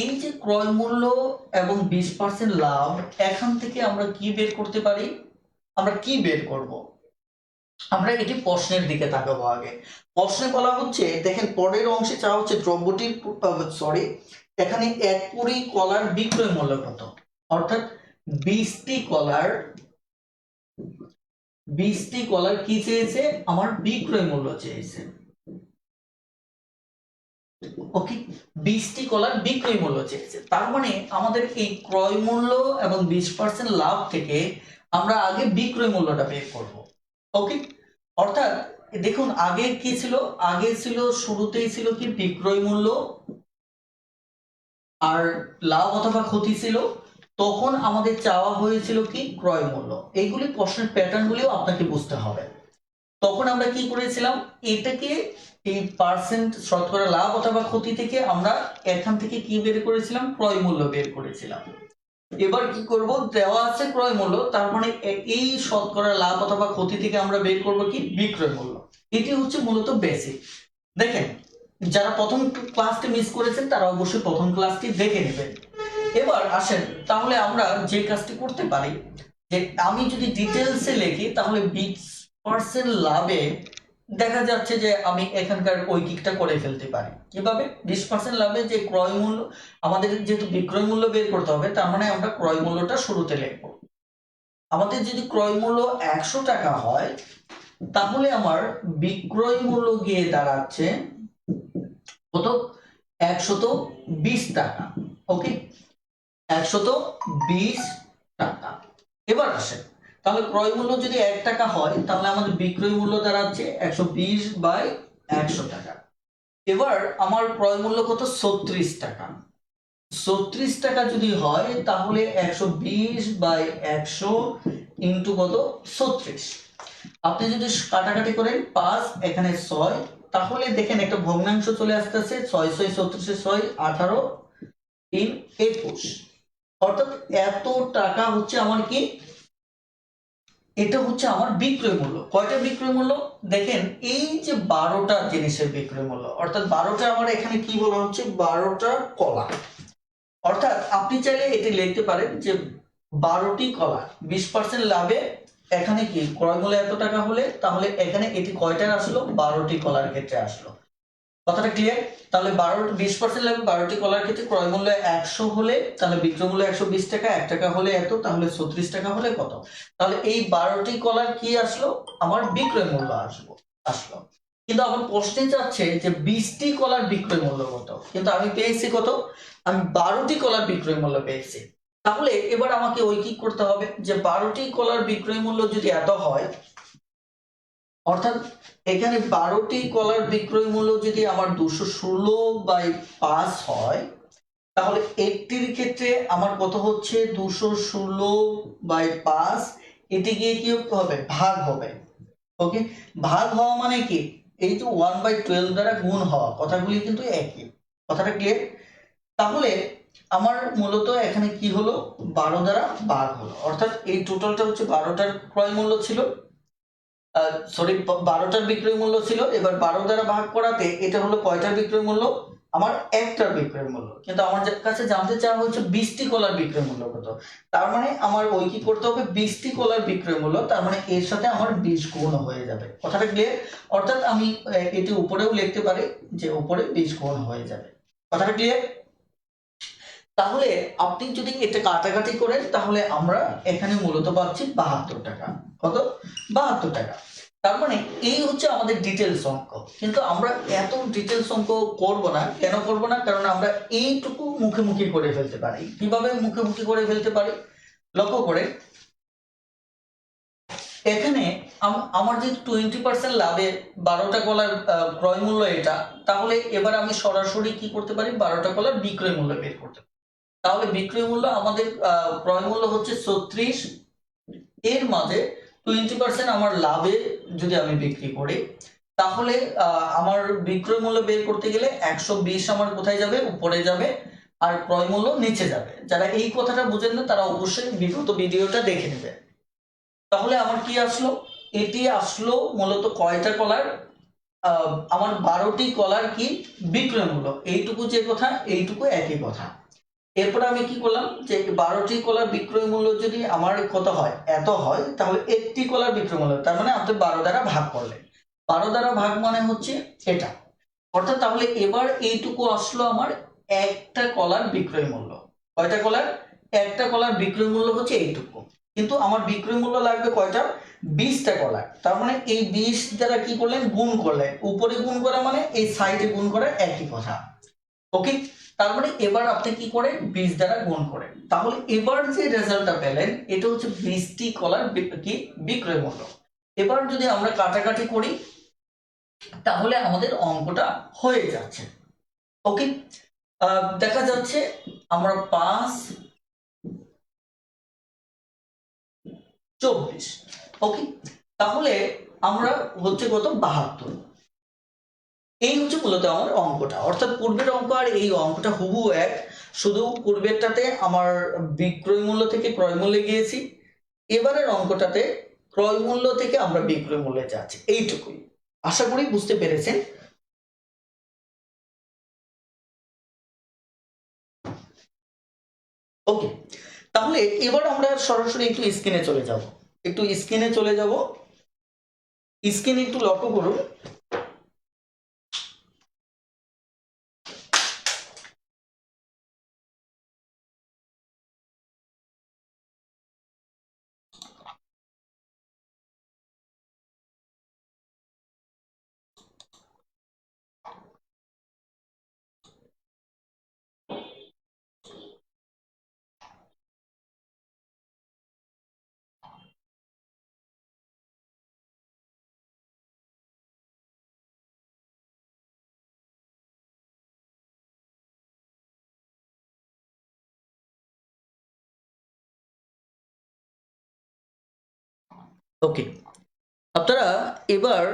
এই যে ক্রয় মূল্য এবং 20% লাভ, এখান থেকে আমরা কি বের করতে পারি, আমরা কি বের করব, আমরা এটি প্রশ্নের দিকে তাকাবো। আগে প্রশ্নে বলা হচ্ছে, দেখেন পরের অংশে চাওয়া হচ্ছে দ্রব্যটির, সরি, এখানে 1 পুরি কলার বিক্রয় মূল্য কত, অর্থাৎ 20টি কলার, 20টি কলার কি চেয়েছে, আমার বিক্রয় মূল্য চেয়েছে। ওকে, 20টি কলার বিক্রয় মূল্য চেয়েছে। তার মানে আমাদের এই ক্রয় মূল্য এবং 20% লাভ থেকে আমরা আগে বিক্রয় মূল্যটা বের করব। ওকে, অর্থাৎ দেখুন আগে কি ছিল, আগে ছিল শুরুতেই ছিল কি বিক্রয় মূল্য, আর লাভ অথবা ক্ষতি ছিল, তখন আমাদের চাওয়া হয়েছিল কি ক্রয় মূল্য। এইগুলি প্রশ্নের প্যাটার্নগুলিও আপনাকে বুঝতে হবে। তখন আমরা কি করেছিলাম, এটাকে এই পার্সেন্ট শতকরা লাভ অথবা ক্ষতি থেকে আমরা এখান থেকে কি বের করেছিলাম, ক্রয় মূল্য বের করেছিলাম। এবার কি করব, দেওয়া আছে ক্রয় মূল্য, তার মানে এই শতকরা লাভ অথবা ক্ষতি থেকে আমরা বের করব কি বিক্রয় মূল্য। এটি হচ্ছে মূলত বেসিক। দেখেন, যারা প্রথম ক্লাসটি মিস করেছেন তারা অবশ্যই প্রথম ক্লাসটি দেখে নেবেন। এবার আসেন, তাহলে আমরা যে কাজটি করতে পারি, যে আমি যদি ডিটেলসে লিখি তাহলে 20% লাভে দেখা যাচ্ছে যে আমি এখানকার ঐকিকটা করে ফেলতে পারি। কিভাবে, 20% লাভে যে ক্রয় মূল্য, আমাদের যেহেতু বিক্রয় মূল্য বের করতে হবে, তার মানে আমরা ক্রয় মূল্যটা শুরুতে লিখব। আমাদের যদি ক্রয় মূল্য 100 টাকা হয়, তাহলে আমার বিক্রয় মূল্য গিয়ে দাঁড়াচ্ছে কত, 120 টাকা। ওকে, 120 টাকা। এবার আসেন, তাহলে ক্রয় মূল্য যদি 1 টাকা হয়, তাহলে আমাদের বিক্রয় মূল্য দাঁড়াচ্ছে 120/100 টাকা। এবার আমার ক্রয় মূল্য কত, 36 টাকা। 36 টাকা যদি হয়, তাহলে 120/100 ইন্টু কত, 36। আপনি যদি কাটাকাটি করেন 5, এখানে 6, তাহলে দেখেন একটা ভগ্নাংশ চলে আসতেছে, 6 6 36 6 18 3 21। অর্থাৎ এত টাকা হচ্ছে আমার কি, এটা হচ্ছে আমার বিক্রয় মূল্য। কয়টা বিক্রয় মূল্য, দেখেন এই যে 12টা জিনিসের বিক্রয় মূল্য, অর্থাৎ 12টা, আমার এখানে কি বলা হচ্ছে, 12টা কলা। অর্থাৎ আপনি চাইলে এটি লিখতে পারেন যে 12টি কলা 20% লাভে, এখানে কি ক্রয় মূল্য এত টাকা হলে, তাহলে এখানে এটি কয়টার আসলো, 12টি কলার ক্ষেত্রে আসলো। কথাটা ক্লিয়ার? তাহলে 20% লাভে 12টি কলার ক্ষেত্রে ক্রয় মূল্য 100 হলে, তাহলে বিক্রয় মূল্য 120 টাকা, 1 টাকা হলে এত, তাহলে 36 টাকা হলে কত, তাহলে এই 12টি কলার কি আসলো, আমার বিক্রয় মূল্য আসলো। কিন্তু আমার প্রশ্নে চাচ্ছে যে 20টি কলার বিক্রয় মূল্য কত, কিন্তু আমি পেয়েছি কত, আমি 12টি কলার বিক্রয় মূল্য পেয়েছি। তাহলে এবার আমাকে ঐকিক করতে হবে যে 12টি কলার বিক্রয় মূল্য যদি এত হয়, অর্থাৎ এখানে 12টি কলার বিক্রয় মূল্য যদি আমার 216/5 হয়, তাহলে একটির ক্ষেত্রে আমার কত হচ্ছে, 216/5, এটি গিয়ে কি হবে, ভাগ হবে। ওকে, ভাগ হওয়া মানে কি, এই যে 1/12 দ্বারা গুণ হওয়া, কথাগুলি কিন্তু একই। কথাটা ক্লিয়ার? তাহলে আমার মূলত এখানে কি হলো, 12 দ্বারা ভাগ হলো, অর্থাৎ এই টোটালটা হচ্ছে 12টার ক্রয় মূল্য ছিল, সরি 12টার বিক্রয় মূল্য ছিল। এবার 12 দ্বারা ভাগ করাতে এটা হলো কয়টার বিক্রয় মূল্য, আমার একটার বিক্রয় মূল্য। কিন্তু আমার কাছে জানতে চাওয়া হচ্ছে 20টি কলার বিক্রয় মূল্য কত। তার মানে আমার ওই কি করতে হবে, 20টি কলার বিক্রয় মূল্য, তার মানে এর সাথে আমার 20 গুণ হয়ে যাবে। কথাটা ক্লিয়ার? অর্থাৎ আমি এটি উপরেও লিখতে পারি যে উপরে 20 গুণ হয়ে যাবে। কথাটা ক্লিয়ার? তাহলে আপনি যদি এটা কাটাকাটি করেন, তাহলে আমরা এখানে মূলত পাচ্ছি 72 টাকা। কত, 72 টাকা। তার মানে এই হচ্ছে আমাদের ডিটেলস অঙ্ক, কিন্তু আমরা এত ডিটেলস অঙ্ক করব না। কেন করব না? কারণ আমরা এইটুকু মুখে করে ফেলতে পারি। কিভাবে মুখে করে ফেলতে পারি লক্ষ্য করে, এখানে আমার যে 20% লাভে 12টা কলার ক্রয় মূল্য এটা, তাহলে এবার আমি সরাসরি কি করতে পারি, 12টা কলার বিক্রয় মূল্য বের করতে পারি। তাহলে বিক্রয় মূল্য আমাদের ক্রয় মূল্য হচ্ছে 36, এর মাঝে 20% আমার লাভে যদি আমি বিক্রি করি, তাহলে আমার বিক্রয় মূল্য বের করতে গেলে 120 আমার কোথায় যাবে, উপরে যাবে, আর ক্রয় মূল্য নিচে যাবে। যারা এই কথাটা বুঝেন না তারা অবশ্যই বিগত ভিডিওটা দেখে নেবে। তাহলে আমার কি আসলো, এটি আসলো মূলত কয়টা কলার, আমার 12টি কলার কি বিক্রয় মূল্য, এইটুকু যে কথা এইটুকু একই কথা। এরপরে আমি কি করলাম, যে 12টি কলার বিক্রয় মূল্য যদি আমার কত হয়, এত হয়, তাহলে একটি কলার বিক্রয় মূল্য, তার মানে আপনি 12 দ্বারা ভাগ করলেন। 12 দ্বারা ভাগ মানে হচ্ছে এটা, অর্থাৎ তাহলে এবার এইটুকু আসলো আমার একটা কলার বিক্রয় মূল্য। কয়টা কলার? একটা কলার বিক্রয় মূল্য হচ্ছে এইটুকু, কিন্তু আমার বিক্রয় মূল্য লাগবে কয়টা, 20টা কলার। তার মানে এই 20 দ্বারা কি করলেন, গুণ করলেন। উপরে গুণ করা মানে এই সাইডে গুণ করা, একই কথা। ওকে, তার মানে এবার আপনি কি করেন, 20 দ্বারা গুণ করেন। তাহলে এবার যে রেজাল্টটা পেলেন এটা হচ্ছে 20টি কলার কি বিক্রয় মূল্য। এবার যদি আমরা কাটাকাটি করি তাহলে আমাদের অঙ্কটা হয়ে যাচ্ছে। ওকে, দেখা যাচ্ছে আমরা 5, 24। ওকে, তাহলে আমরা হচ্ছে কত, 72। এই হচ্ছে মূলত আমার অঙ্কটা, অর্থাৎ পূর্বের অঙ্ক আর এই অঙ্কটা হুবহু এক, শুধু পূর্বেরটাতে আমার বিক্রয় মূল্য থেকে ক্রয় মূল্যে গিয়েছি, এবারের অঙ্কটাতে ক্রয় মূল্য থেকে আমরা বিক্রয় মূল্যে যাচ্ছি। এইটুকুই, আশা করি বুঝতে পেরেছেন। ওকে, তাহলে এবার আমরা সরাসরি একটু স্ক্রিনে চলে যাব, স্ক্রিনে একটু লক্ষ্য করুন। ওকে, আপনারা এবার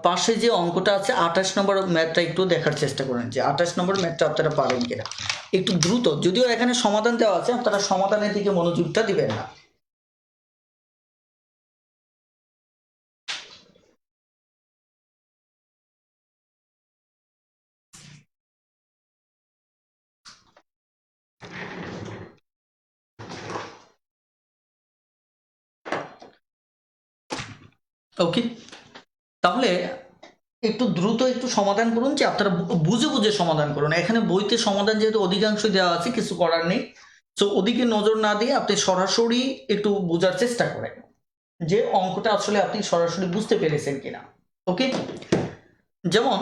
পাশে যে অঙ্কটা আছে 28 নম্বর ম্যাথটা একটু দেখার চেষ্টা করেন, যে 28 নম্বর ম্যাথটা আপনারা পারেন কিনা। একটু দ্রুত, যদিও এখানে সমাধান দেওয়া আছে, আপনারা সমাধানের দিকে মনোযোগটা দিবেন না। ওকে, তাহলে একটু দ্রুত একটু সমাধান করুন, যে আপনারা বুঝে বুঝে সমাধান করুন। এখানে বইতে সমাধান যেহেতু অধিকাংশ দেওয়া আছে, কিছু করার নেই। তো ওদিকে নজর না দিয়ে আপনি সরাসরি একটু বোঝার চেষ্টা করেন যে অঙ্কটা আসলে আপনি সরাসরি বুঝতে পেরেছেন কিনা। ওকে, যেমন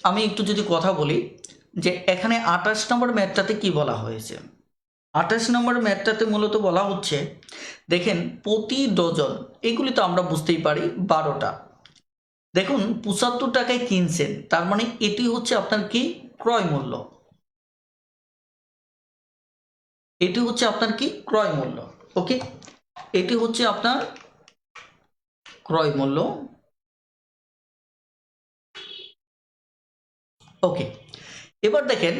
আমি একটু যদি কথা বলি, যে এখানে 28 নম্বর ম্যাথটাতে কি বলা হয়েছে, 28 নম্বর ম্যাথটাতে মূলত বলা হচ্ছে, দেখেন প্রতি ডজন, এগুলি তো আমরা বুঝতেই পারি 12টা, দেখুন 75 টাকায় কিনছেন, তার মানে এটি হচ্ছে আপনার কি ক্রয় মূল্য, এটি হচ্ছে আপনার কি ক্রয় মূল্য। ওকে, এটি হচ্ছে আপনার ক্রয় মূল্য। ওকে, এবার দেখেন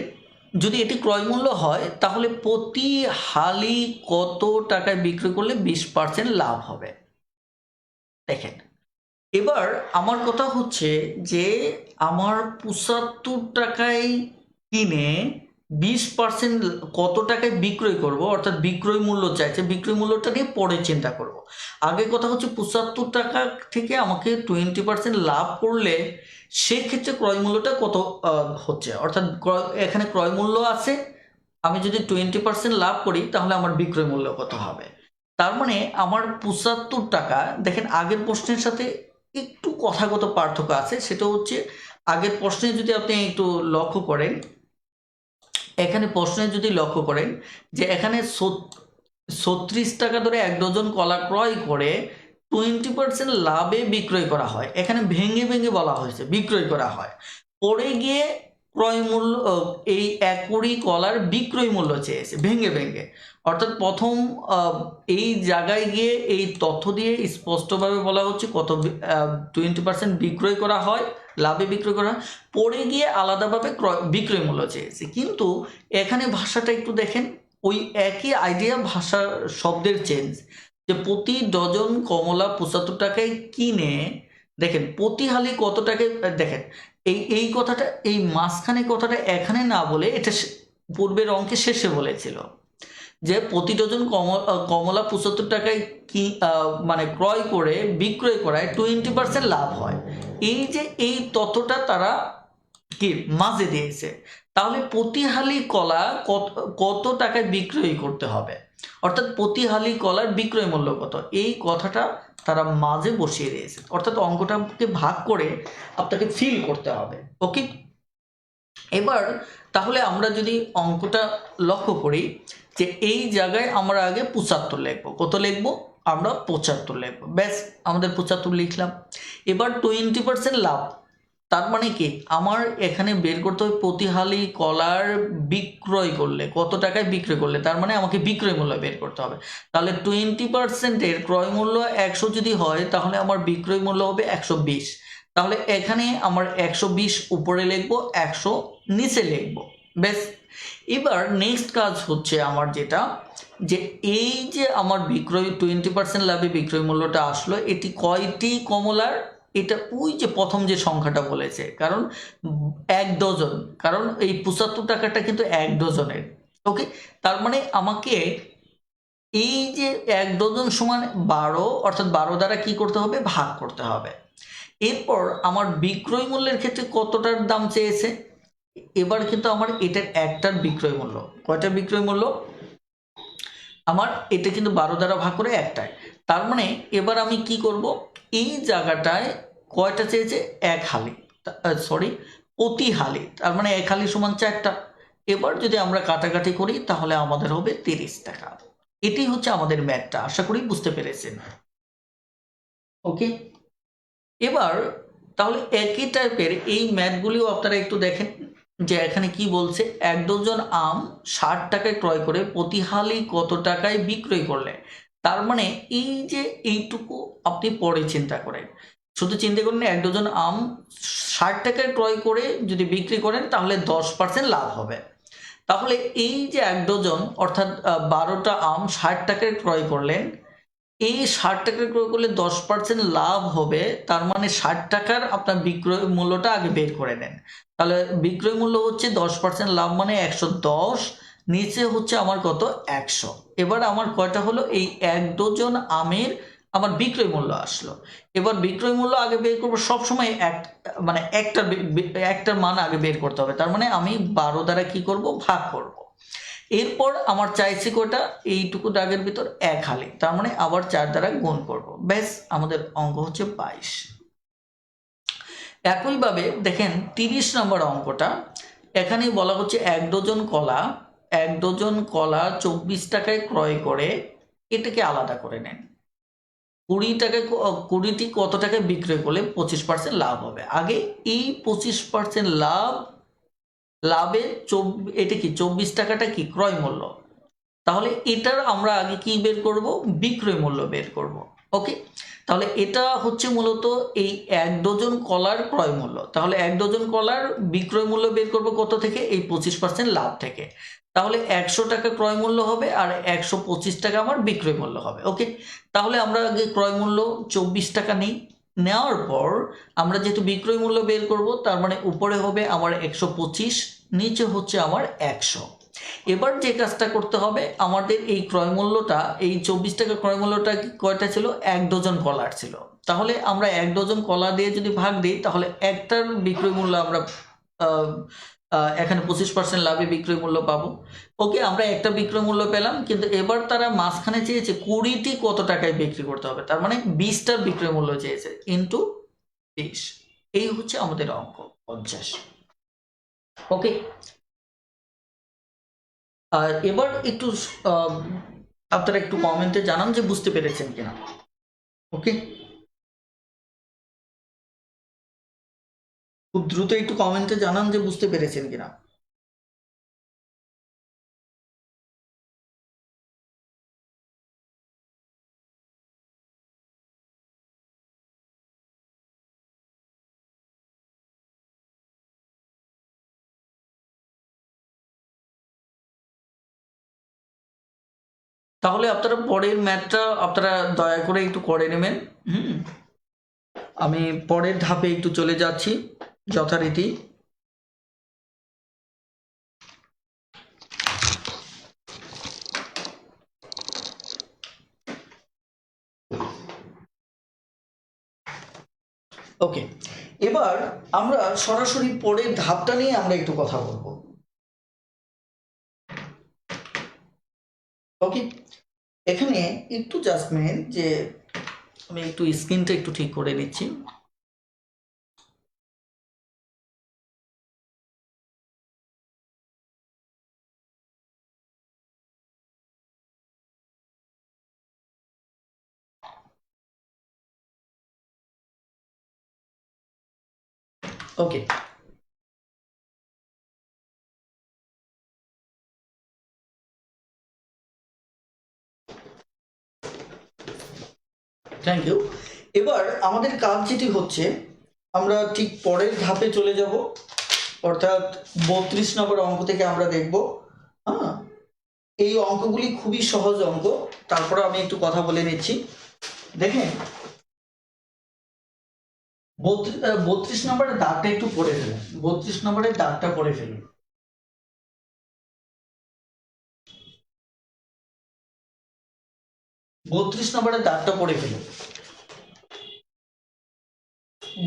যদি এটি ক্রয় মূল্য হয় তাহলে প্রতি হালি কত টাকায় বিক্রি করলে 20% লাভ হবে। দেখেন এবার আমার কথা হচ্ছে যে আমার 75 টাকায় কিনে 20% কত টাকায় বিক্রয় করব, অর্থাৎ বিক্রয় মূল্য চাইছে, বিক্রয় মূল্যটা নিয়ে পরে চিন্তা করব। আগে কথা হচ্ছে 75 টাকা থেকে আমাকে 20% লাভ করলে সেক্ষেত্রে ক্রয় মূল্যটা কত হচ্ছে, অর্থাৎ এখানে ক্রয় মূল্য আছে, আমি যদি 20% লাভ করি তাহলে আমার বিক্রয় মূল্য কত হবে। তার মানে আমার 75 টাকা, দেখেন আগের প্রশ্নের সাথে একটু কথাগত পার্থক্য আছে, সেটা হচ্ছে আগের প্রশ্নে যদি আপনি একটু লক্ষ্য করেন, এখানে প্রশ্নে যদি লক্ষ্য করেন যে এখানে 36 টাকা ধরে 1 ডজন কলা ক্রয় করে 20% লাভে বিক্রয় করা হয়। এখানে ভেঙে ভেঙে বলা হয়েছে বিক্রয় করা হয়, পরে গিয়ে ক্রয় মূল্য এই 1 কুড়ি কলার বিক্রয় মূল্য চেয়েছে ভেঙে ভেঙে। অর্থাৎ প্রথম এই জায়গায় গিয়ে এই তথ্য দিয়ে স্পষ্টভাবে বলা হচ্ছে কত 20% বিক্রয় করা হয়, লাভে বিক্রয় করা হয়, পরে গিয়ে আলাদাভাবে বিক্রয় মূল্য চেয়েছে। কিন্তু এখানে ভাষাটা একটু দেখেন, ওই একই আইডিয়া, ভাষা শব্দের চেঞ্জ, যে প্রতি ডজন কমলা 75 টাকায় কিনে, দেখেন প্রতি হালি কত টাকায়, দেখেন এই কথাটা, এই মাঝখানে কথাটা এখানে না বলে এটা পূর্বের অঙ্কে শেষে বলেছিল যে প্রতি ডজন কমলা 75 টাকায় কি মানে ক্রয় করে বিক্রয় করায় 20% লাভ হয়। এই যে এই তথ্যটা তারা কি মাঝে দিয়েছে, তাহলে প্রতি হালি কলা কত টাকায় বিক্রয় করতে হবে, অর্থাৎ প্রতি হালি কলার বিক্রয় মূল্য কত, এই কথাটা তারা মাঝে বসিয়ে দিয়েছে। অর্থাৎ অঙ্কটাকে ভাগ করে আপনাকে ফিল করতে হবে। ওকে, এবার তাহলে আমরা যদি অঙ্কটা লক্ষ্য করি যে এই জায়গায় আমরা আগে 75 লিখবো, কত লিখবো আমরা 75 লিখবো, ব্যাস আমাদের 75 লিখলাম। এবার 20% লাভ, তার মানে কি আমার এখানে বের করতে হবে প্রতি হালি কলার বিক্রয় করলে কত টাকায় বিক্রয় করলে, তার মানে আমাকে বিক্রয় মূল্য বের করতে হবে। তাহলে 20%-এর ক্রয় মূল্য 100 যদি হয়, তাহলে আমার বিক্রয় মূল্য হবে 120। তাহলে এখানে আমার 120 উপরে লিখবো, 100 নিচে লিখবো, ব্যাস। এবার নেক্সট কাজ হচ্ছে আমার যেটা, যে এই যে আমার বিক্রয় 20% লাভে বিক্রয় মূল্যটা আসলো, এটি কয়টি কমলার, এটা ওই যে প্রথম যে সংখ্যাটা বলেছে, কারণ 1 ডজন, কারণ এই 75 টাকাটা কিন্তু 1 ডজনের। ওকে, তার মানে আমাকে এই যে 1 ডজন সমান 12, অর্থাৎ 12 দ্বারা কি করতে হবে, ভাগ করতে হবে। এরপর আমার বিক্রয় মূল্যের ক্ষেত্রে কতটার দাম চেয়েছে, এবার কিন্তু আমার এটার একটার বিক্রয় মূল্য, কয়টার বিক্রয় মূল্য আমার, এটা কিন্তু 12 দ্বারা ভাগ করে একটায়। তার মানে এবার আমি কি করব, এই জায়গাটায় কয়টা চেয়েছে, 1 হালি, সরি প্রতি হালি, তার মানে 1 হালি সমান 4টা। এবার যদি আমরা কাটাকাটি করি তাহলে আমাদের হবে 30 টাকা। এটি হচ্ছে আমাদের ম্যাথটা, আশা করি বুঝতে পেরেছেন। ওকে, এবার তাহলে একই টাইপের এই ম্যাথগুলিও আপনারা একটু দেখেন, যে এখানে কি বলছে, 1 ডজন আম 60 টাকায় ক্রয় করে প্রতি হালি কত টাকায় বিক্রয় করলে। তার মানে এই যে এইটুকু আপনি পরে চিন্তা করেন, শুধু চিন্তা করেন 1 ডজন আম 60 টাকায় ক্রয় করে যদি বিক্রি করেন তাহলে 10% লাভ হবে। তাহলে এই যে 1 ডজন অর্থাৎ 12টা আম 60 টাকায় ক্রয় করলেন, এই 60 টাকায় ক্রয় করলে 10% লাভ হবে, তার মানে 60 টাকার আপনার বিক্রয় মূল্যটা আগে বের করে নেন। তাহলে বিক্রয় মূল্য হচ্ছে 10% লাভ মানে 110, নিচে হচ্ছে আমার কত, 100। এবার আমার কয়টা হলো, এই 1 ডজন আমের আমার বিক্রয় মূল্য আসলো। এবার বিক্রয় মূল্য আগে বের করবো, সবসময় মানে একটার মান আগে বের করতে হবে, তার মানে আমি 12 দ্বারা কি করব, ভাগ করব। এরপর আমার চাইছে কয়টা, এইটুকু দাগের ভিতর 1 হালি, তার মানে আবার 4 দ্বারা গুণ করব, ব্যাস আমাদের অঙ্ক হচ্ছে 22। একইভাবে দেখেন 30 নম্বর অঙ্কটা, এখানে বলা হচ্ছে 1 ডজন কলা 24 টাকায় ক্রয় করে, এটাকে আলাদা করে নেন। 20 টাকায় 20টি কত টাকায় বিক্রয় করলে 25% লাভ হবে। আগে এই 25% লাভের এটা কি 24 টাকাটা কি ক্রয় মূল্য, তাহলে এটার আমরা আগে কি বের করব, বিক্রয় মূল্য বের করব। ওকে, তাহলে এটা হচ্ছে মূলত এই 1 ডজন কলার ক্রয় মূল্য, তাহলে 1 ডজন কলার বিক্রয় মূল্য বের করব কত থেকে, এই 25% লাভ থেকে। তাহলে 100 টাকা ক্রয় মূল্য হবে আর 125 টাকা আমার বিক্রয় মূল্য হবে। ওকে, তাহলে আমরা আগে ক্রয় মূল্য 24 টাকা নিই, নেওয়ার পর আমরা যেহেতু বিক্রয় মূল্য বের করব, তার মানে উপরে হবে আমার 125, নিচে হচ্ছে আমার 100। এবার যে কাজটা করতে হবে, আমাদের এই ক্রয় মূল্যটা, এই 24 টাকা ক্রয় মূল্যটা কয়টা ছিল, 1 ডজন কলার ছিল। তাহলে আমরা 1 ডজন কলা দিয়ে যদি ভাগ দিই, তাহলে একটার বিক্রয় মূল্য আমরা এখানে 25% লাভে বিক্রয় মূল্য পাবো। ওকে, আমরা একটা বিক্রয় মূল্য পেলাম, কিন্তু এবার তারা মাঝখানে চেয়েছে 20টি কত টাকায় বিক্রি করতে হবে, তার মানে 20টার বিক্রয় মূল্য চেয়েছে ইন্টু 20। এই হচ্ছে আমাদের অঙ্ক 50। ওকে, আর এবার একটু আপনারা একটু কমেন্টে জানান যে বুঝতে পেরেছেন কিনা। ওকে, খুব দ্রুত একটু কমেন্টে জানান যে বুঝতে পেরেছেন কিনা। তাহলে আপনারা পরের ম্যাথটা আপনারা দয়া করে একটু করে নেবেন। আমি পরের ধাপে একটু চলে যাচ্ছি যথারীতি। ওকে, এবার আমরা সরাসরি পরের ধাপটা নিয়ে আমরা একটু কথা বলবো। ওকে, এখানে একটু জাস্ট মিনিট, যে আমি একটু স্ক্রিনটা একটু ঠিক করে নিচ্ছি। ওকে, থ্যাংক ইউ। এবার আমাদের কাজ যেটি হচ্ছে, আমরা ঠিক পরের ধাপে চলে যাব, অর্থাৎ 32 নম্বর অঙ্ক থেকে আমরা দেখব। হ্যাঁ, এই অঙ্কগুলি খুবই সহজ অঙ্ক, তারপরে আমি একটু কথা বলে নিচ্ছি। দেখেন, 32 নম্বরের দাগটা একটু পড়ে ফেলুন, 32 নম্বরের দাগটা পড়ে ফেলুন। 32 নম্বরের দাগটা পড়ে ফেলুন।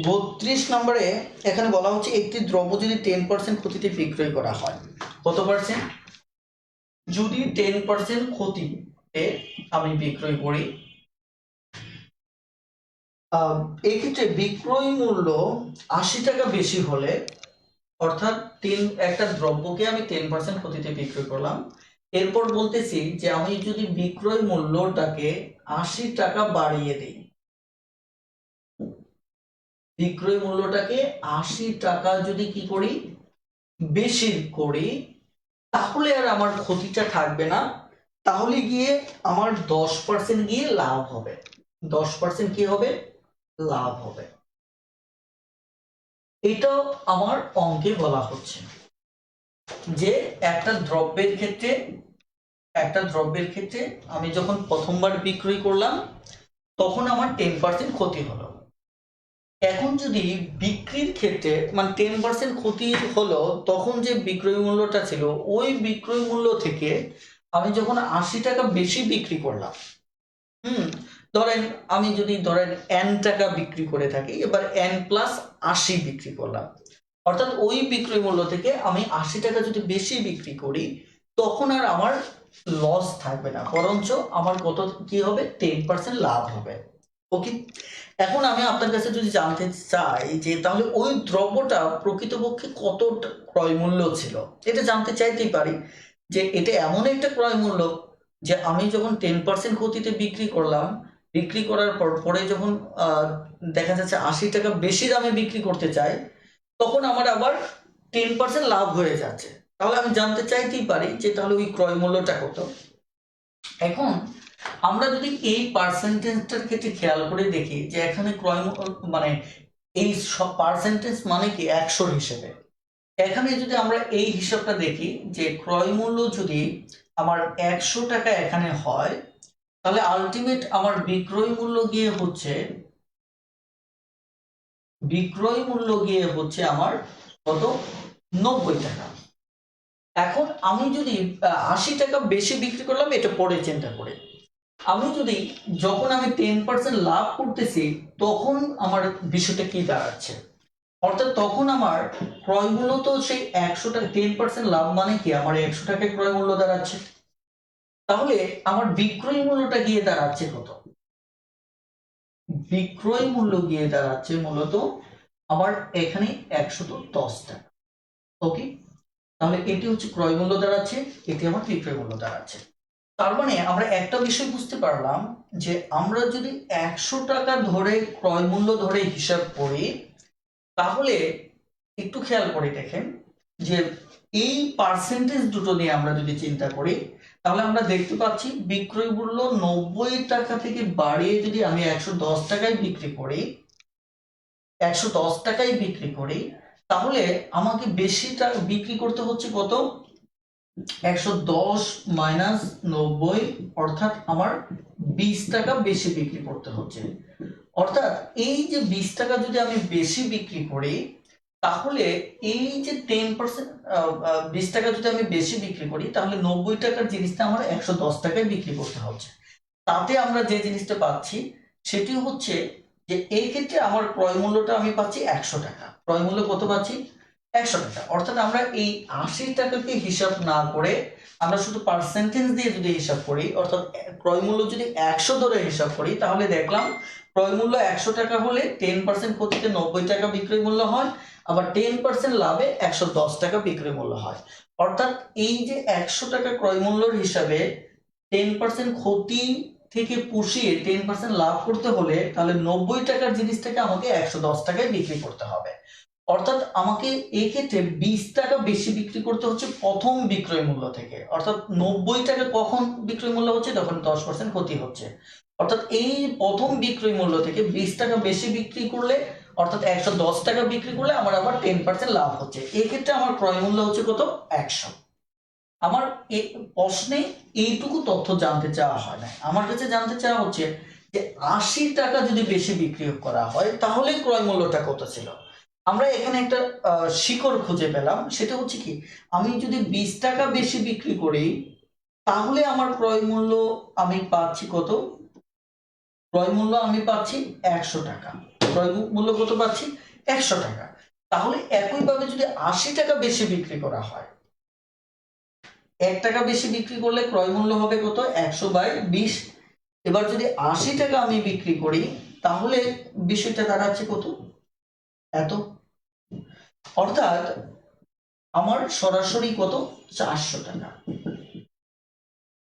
32 নম্বরে এখানে বলা হচ্ছে একটি দ্রব্য যদি 10% ক্ষতিতে বিক্রয় করা হয়, কত পার্সেন্ট? যদি 10% ক্ষতিতে আমি বিক্রয় করি, এক্ষেত্রে বিক্রয় মূল্য 80 টাকা বেশি হলে, অর্থাৎ একটা দ্রব্যকে আমি 10% ক্ষতিতে বিক্রয় করলাম, এরপর বলতেছি যে আমি যদি বিক্রয় মূল্যটাকে 80 টাকা বাড়িয়ে দিই, বিক্রয় মূল্যটাকে 80 টাকা যদি কি করি, বেশি করি, তাহলে আর আমার ক্ষতিটা থাকবে না, তাহলে গিয়ে আমার 10% গিয়ে লাভ হবে। 10% কি হবে? লাভ হবে। এটা আমার অঙ্কে বলা হচ্ছে যে একটা দ্রব্যের ক্ষেত্রে আমি যখন প্রথমবার বিক্রয় করলাম তখন আমার 10% ক্ষতি হলো। এখন যদি বিক্রির ক্ষেত্রে মানে 10% ক্ষতি হলো, তখন যে বিক্রয় মূল্যটা ছিল ওই বিক্রয় মূল্য থেকে আমি যখন 80 টাকা বেশি বিক্রি করলাম, ধরেন আমি যদি n টাকা বিক্রি করে থাকি, এবার n+80 বিক্রি করলাম, অর্থাৎ ওই বিক্রয় মূল্য থেকে আমি 80 টাকা যদি বেশি বিক্রি করি, তখন আর আমার লস থাকবে না, বরঞ্চ আমার কত কি হবে? 10% লাভ হবে। ওকে, এখন আমি আপনার কাছে যদি জানতে চাই যে তাহলে ওই দ্রব্যটা প্রকৃতপক্ষে কত ক্রয় মূল্য ছিল, এটা জানতে চাইতেই পারি যে এটা এমন একটা ক্রয় মূল্য যে আমি যখন 10% ক্ষতিতে বিক্রি করলাম, বিক্রি করার পর পরে যখন দেখা যাচ্ছে 80 টাকা বেশি দামে বিক্রি করতে চাই, তখন আমার আবার 10% লাভ হয়ে যাচ্ছে। তাহলে আমি জানতে চাইতেই পারি যে তাহলে ওই ক্রয় মূল্যটা কত। এখন আমরা যদি এই পার্সেন্টেজটার ক্ষেত্রে খেয়াল করে দেখি যে এখানে ক্রয় মানে এই সব পার্সেন্টেজ মানে কি 100 হিসেবে, এখানে যদি আমরা এই হিসাবটা দেখি যে ক্রয় মূল্য যদি আমার 100 টাকা এখানে হয়, তাহলে আলটিমেট আমার বিক্রয় মূল্য গিয়ে হচ্ছে আমার কত? 90 টাকা। এখন আমি যদি 80 টাকা বেশি বিক্রি করলাম, এটা পরে চিন্তা করে, আমি যদি যখন আমি 10% লাভ করতেছি, তখন আমার বিষয়টা কি দাঁড়াচ্ছে, অর্থাৎ তখন আমার ক্রয় মূল্য তো সেই 100 টাকা, 10% লাভ মানে কি আমার 100 টাকায় ক্রয় মূল্য দাঁড়াচ্ছে, তাহলে আমার বিক্রয় মূল্যটা গিয়ে দাঁড়াচ্ছে কত? বিক্রয় মূল্য গিয়ে দাঁড়াচ্ছে মূলত আমার এখানে 110 টাকা। ওকে, তাহলে এটি হচ্ছে ক্রয় মূল্য দাঁড়াচ্ছে, এটি আমার বিক্রয় মূল্য দাঁড়াচ্ছে। তার মানে আমরা একটা বিষয় বুঝতে পারলাম যে আমরা যদি 100 টাকা ধরে ক্রয় মূল্য ধরে হিসাব করি, তাহলে একটু খেয়াল করে দেখেন যে এই পার্সেন্টেজ দুটো নিয়ে আমরা যদি চিন্তা করি, তাহলে আমরা দেখতে পাচ্ছি বিক্রয় মূল্য 90 টাকা থেকে বাড়িয়ে যদি আমি 110 টাকায় বিক্রি করি, 110 টাকায় বিক্রি করি, তাহলে আমাকে বেশি টাকা বিক্রি করতে হচ্ছে কত? 110 মাইনাস 90, অর্থাৎ আমার 20 টাকা বেশি বিক্রি করতে হচ্ছে। অর্থাৎ এই যে 20 টাকা যদি আমি বেশি বিক্রি করি, তাহলে এই যে 10%, 20 টাকা যদি আমি বেশি বিক্রি করি, তাহলে 90 টাকার জিনিসটা আমার 110 টাকায় বিক্রি করতে হচ্ছে। তাতে আমরা যে জিনিসটা পাচ্ছি সেটি হচ্ছে যে এই ক্ষেত্রে আমার ক্রয় মূল্যটা আমি পাচ্ছি 100 টাকা। ক্রয় মূল্য কত পাচ্ছি? 100 টাকা। অর্থাৎ আমরা এই 80 টাকাকে হিসাব না করে আমরা শুধু পার্সেন্টেজ দিয়ে যদি হিসাব করি, অর্থাৎ ক্রয় মূল্য যদি 100 ধরে হিসাব করি, তাহলে দেখলাম ক্রয় মূল্য 100 টাকা হলে 10% ক্ষতিতে 90 টাকা বিক্রয় মূল্য হয়, আবার 10% লাভে 110 টাকা বিক্রয় মূল্য হয়। অর্থাৎ এই যে 100 টাকা ক্রয় মূল্যের হিসাবে 10% ক্ষতি থেকে পুষিয়ে 10% লাভ করতে হলে তাহলে 90 টাকার জিনিসটাকে আমাকে 110 টাকায় বিক্রি করতে হবে। অর্থাৎ আমাকে এই ক্ষেত্রে 20 টাকা বেশি বিক্রি করতে হচ্ছে প্রথম বিক্রয় মূল্য থেকে। অর্থাৎ 90 টাকা কখন বিক্রয় মূল্য হচ্ছে? তখন 10% ক্ষতি হচ্ছে। অর্থাৎ এই প্রথম বিক্রয় মূল্য থেকে 20 টাকা বেশি বিক্রি করলে, অর্থাৎ 110 টাকা বিক্রি করলে আমার আবার 10% লাভ হচ্ছে। এই ক্ষেত্রে আমার ক্রয় মূল্য হচ্ছে কত? 100। আমার এই প্রশ্নে এইটুকু তথ্য জানতে চাওয়া হয় না, আমার কাছে জানতে চাওয়া হচ্ছে যে 80 টাকা যদি বেশি বিক্রি করা হয় তাহলে ক্রয় মূল্যটা কত ছিল। আমরা এখানে একটা শিকড় খুঁজে পেলাম, সেটা হচ্ছে কি, আমি যদি 20 টাকা বেশি বিক্রি করি তাহলে আমার ক্রয় মূল্য আমি পাচ্ছি কত? ক্রয় মূল্য আমি পাচ্ছি 100 টাকা। ক্রয় মূল্য কত পাচ্ছি? 100 টাকা। তাহলে একইভাবে যদি 80 টাকা বেশি বিক্রি করা হয়, 1 টাকা বেশি বিক্রি করলে ক্রয় মূল্য হবে কত? 100/20। এবার যদি 80 টাকা আমি বিক্রি করি তাহলে বিষয়টা দাঁড়াচ্ছে কত? এত। অর্থাৎ আমার সরাসরি কত? 400 টাকা।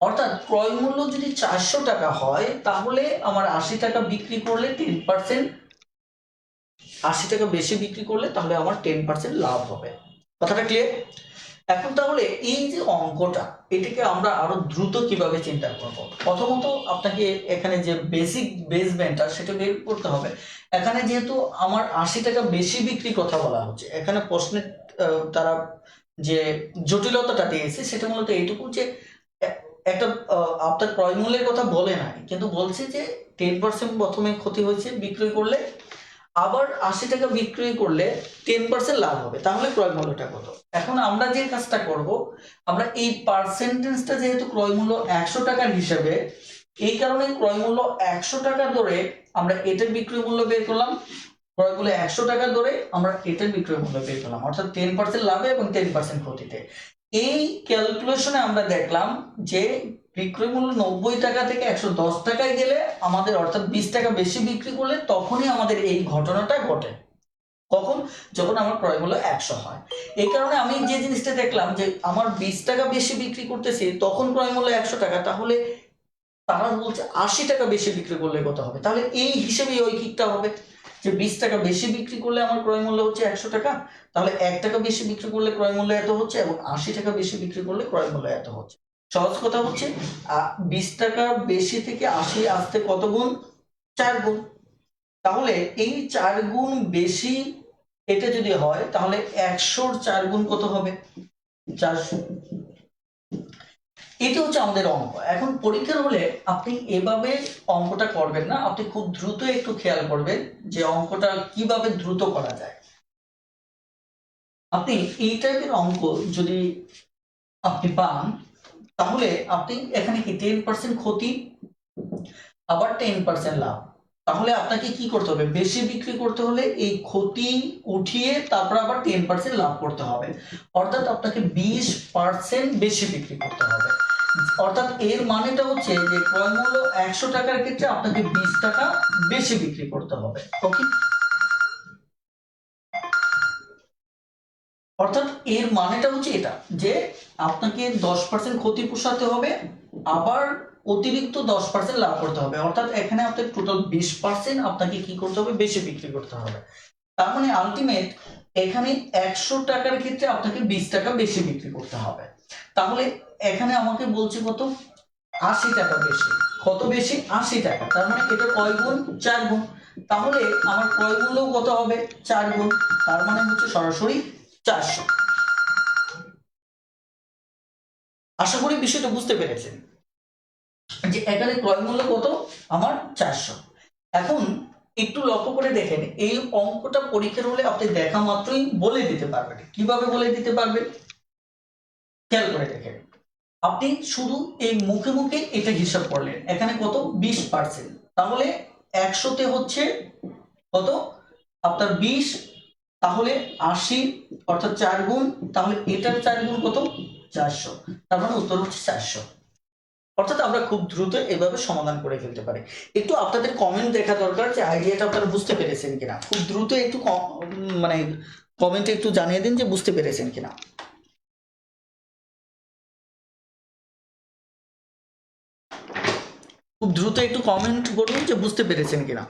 অর্থাৎ ক্রয় মূল্য যদি 400 টাকা হয় তাহলে আমার 80 টাকা বিক্রি করলে 10%, 80 টাকা বেশি বিক্রি করলে তাহলে আমার 10% লাভ হবে। কথাটা ক্লিয়ার? এখন তাহলে এই যে অঙ্কটা, এটাকে আমরা আরো দ্রুত কিভাবে চিন্তা করব? প্রথমত আপনাকে এখানে যে বেসিক বেসমেন্টটা সেটা বের করতে হবে। এখানে যেহেতু আমার 80 টাকা বেশি বিক্রি কথা বলা হচ্ছে, এখানে প্রশ্নের তারা যে জটিলতাটা দিয়েছে সেটা মূলত এইটুকু যে একটা আপনার ক্রয় মূল্যের কথা বলে নাই, কিন্তু বলছে যে 10% প্রথমে ক্ষতি হয়েছে বিক্রয় করলে, আবার 80 টাকা বিক্রয় করলে 10% লাভ হবে, তাহলে ক্রয় মূল্যটা কত? এখন আমরা যে কাজটা করব, আমরা এই পার্সেন্টেজটা যেহেতু ক্রয় মূল্য 100 টাকার হিসাবে, এই কারণে ক্রয় মূল্য 100 টাকা ধরে আমরা এটার বিক্রয় মূল্য বের করলাম, ক্রয় মূল্য 100 টাকা ধরে আমরা এটার বিক্রয় মূল্য বের করলাম, অর্থাৎ 10% লাভে এবং 10% ক্ষতিতে। এই ক্যালকুলেশনে আমরা দেখলাম যে বিক্রয় মূল্য 90 টাকা থেকে 110 টাকায় গেলে আমাদের, অর্থাৎ 20 টাকা বেশি বিক্রি করলে তখনই আমাদের এই ঘটনাটা ঘটে। কখন? যখন আমার ক্রয় মূল্য 100 হয়। এই কারণে আমি যে জিনিসটা দেখলাম যে আমার 20 টাকা বেশি বিক্রি করতেছি তখন ক্রয় মূল্য 100 টাকা, তাহলে তারা বলছে 80 টাকা বেশি বিক্রি করলে কত হবে, তাহলে এই হিসেবে ঐকিকটা হবে যে 20 টাকা বেশি বিক্রি করলে আমার ক্রয় মূল্য হচ্ছে 100 টাকা, তাহলে 1 টাকা বেশি বিক্রি করলে ক্রয় মূল্য এত হচ্ছে, এবং 80 টাকা বেশি বিক্রি করলে ক্রয় মূল্য এত হচ্ছে। সহজ কথা হচ্ছে 20 টাকা বেশি থেকে 80 আসতে কত গুণ? 4 গুণ। তাহলে এই 4 গুণ বেশি এটা যদি হয় তাহলে 100-র 4 গুণ কত হবে? 400। এটা হচ্ছে আমাদের অঙ্ক। এখন পরীক্ষার হলে আপনি এভাবে অঙ্কটা করবেন না, আপনি খুব দ্রুত একটু খেয়াল করবেন যে অঙ্কটা কিভাবে দ্রুত করা যায়। আপনি এই টাইপের অঙ্ক যদি আপনি পান তাহলে আপনি এখানে কি 10% ক্ষতি আবার 10% লাভ, তাহলে আপনাকে কি করতে হবে? বেশি বিক্রি করতে হলে এই ক্ষতি উঠিয়ে তারপর আবার 10% লাভ করতে হবে, অর্থাৎ আপনাকে 20% বেশি বিক্রি করতে হবে। অর্থাৎ এর মানেটা হচ্ছে যে ক্রয় মূল্য 100 টাকার ক্ষেত্রে আপনাকে 20 টাকা বেশি বিক্রি করতে হবে। ওকে, অর্থাৎ এর মানেটা হচ্ছে এটা যে আপনাকে 10% ক্ষতি পোষাতে হবে, আবার অতিরিক্ত 10% লাভ করতে হবে। অর্থাৎ এখানে আপনার টোটাল 20% আপনাকে কি করতে হবে, বেশি বিক্রি করতে হবে। তার মানে আলটিমেট এখানে 100 টাকার ক্ষেত্রে আপনাকে 20 টাকা বেশি বিক্রি করতে হবে। তাহলে এখানে আমাকে বলছে কত, 80 টাকা বেশি। কত বেশি? 80 টাকা। তার মানে এটা কয় গুণ? 4 গুণ। তাহলে আমার ক্রয় মূল্য কত হবে? 4 গুণ। তার মানে হচ্ছে সরাসরি 400। আশা করি বিষয়টা বুঝতে পেরেছেন যে এখানে ক্রয় মূল্য কত আমার 400। এখন একটু লক্ষ্য করে দেখেন, এই অঙ্কটা পরীক্ষার হলে আপনি দেখা মাত্রই বলে দিতে পারবেন। কিভাবে বলে দিতে পারবেন খেয়াল করে দেখেন, আপনি শুধু এই মুখে মুখে এটা হিসাব করলেন, এখানে কত 20%, তাহলে 100তে হচ্ছে কত আপনার 20, তাহলে 80 অর্থাৎ 4 গুণ, তাহলে এটার 4 গুণ কত 400, তার মানে উত্তর হচ্ছে 400। অর্থাৎ আমরা খুব দ্রুত এভাবে সমাধান করে ফেলতে পারি। একটু আপনাদের কমেন্ট দেখা দরকার যে আইডিয়াটা আপনারা বুঝতে পেরেছেন কিনা। খুব দ্রুত একটু মানে কমেন্টে একটু জানিয়ে দিন যে বুঝতে পেরেছেন কিনা। খুব দ্রুত একটু কমেন্ট করুন যে বুঝতে পেরেছেন কিনা।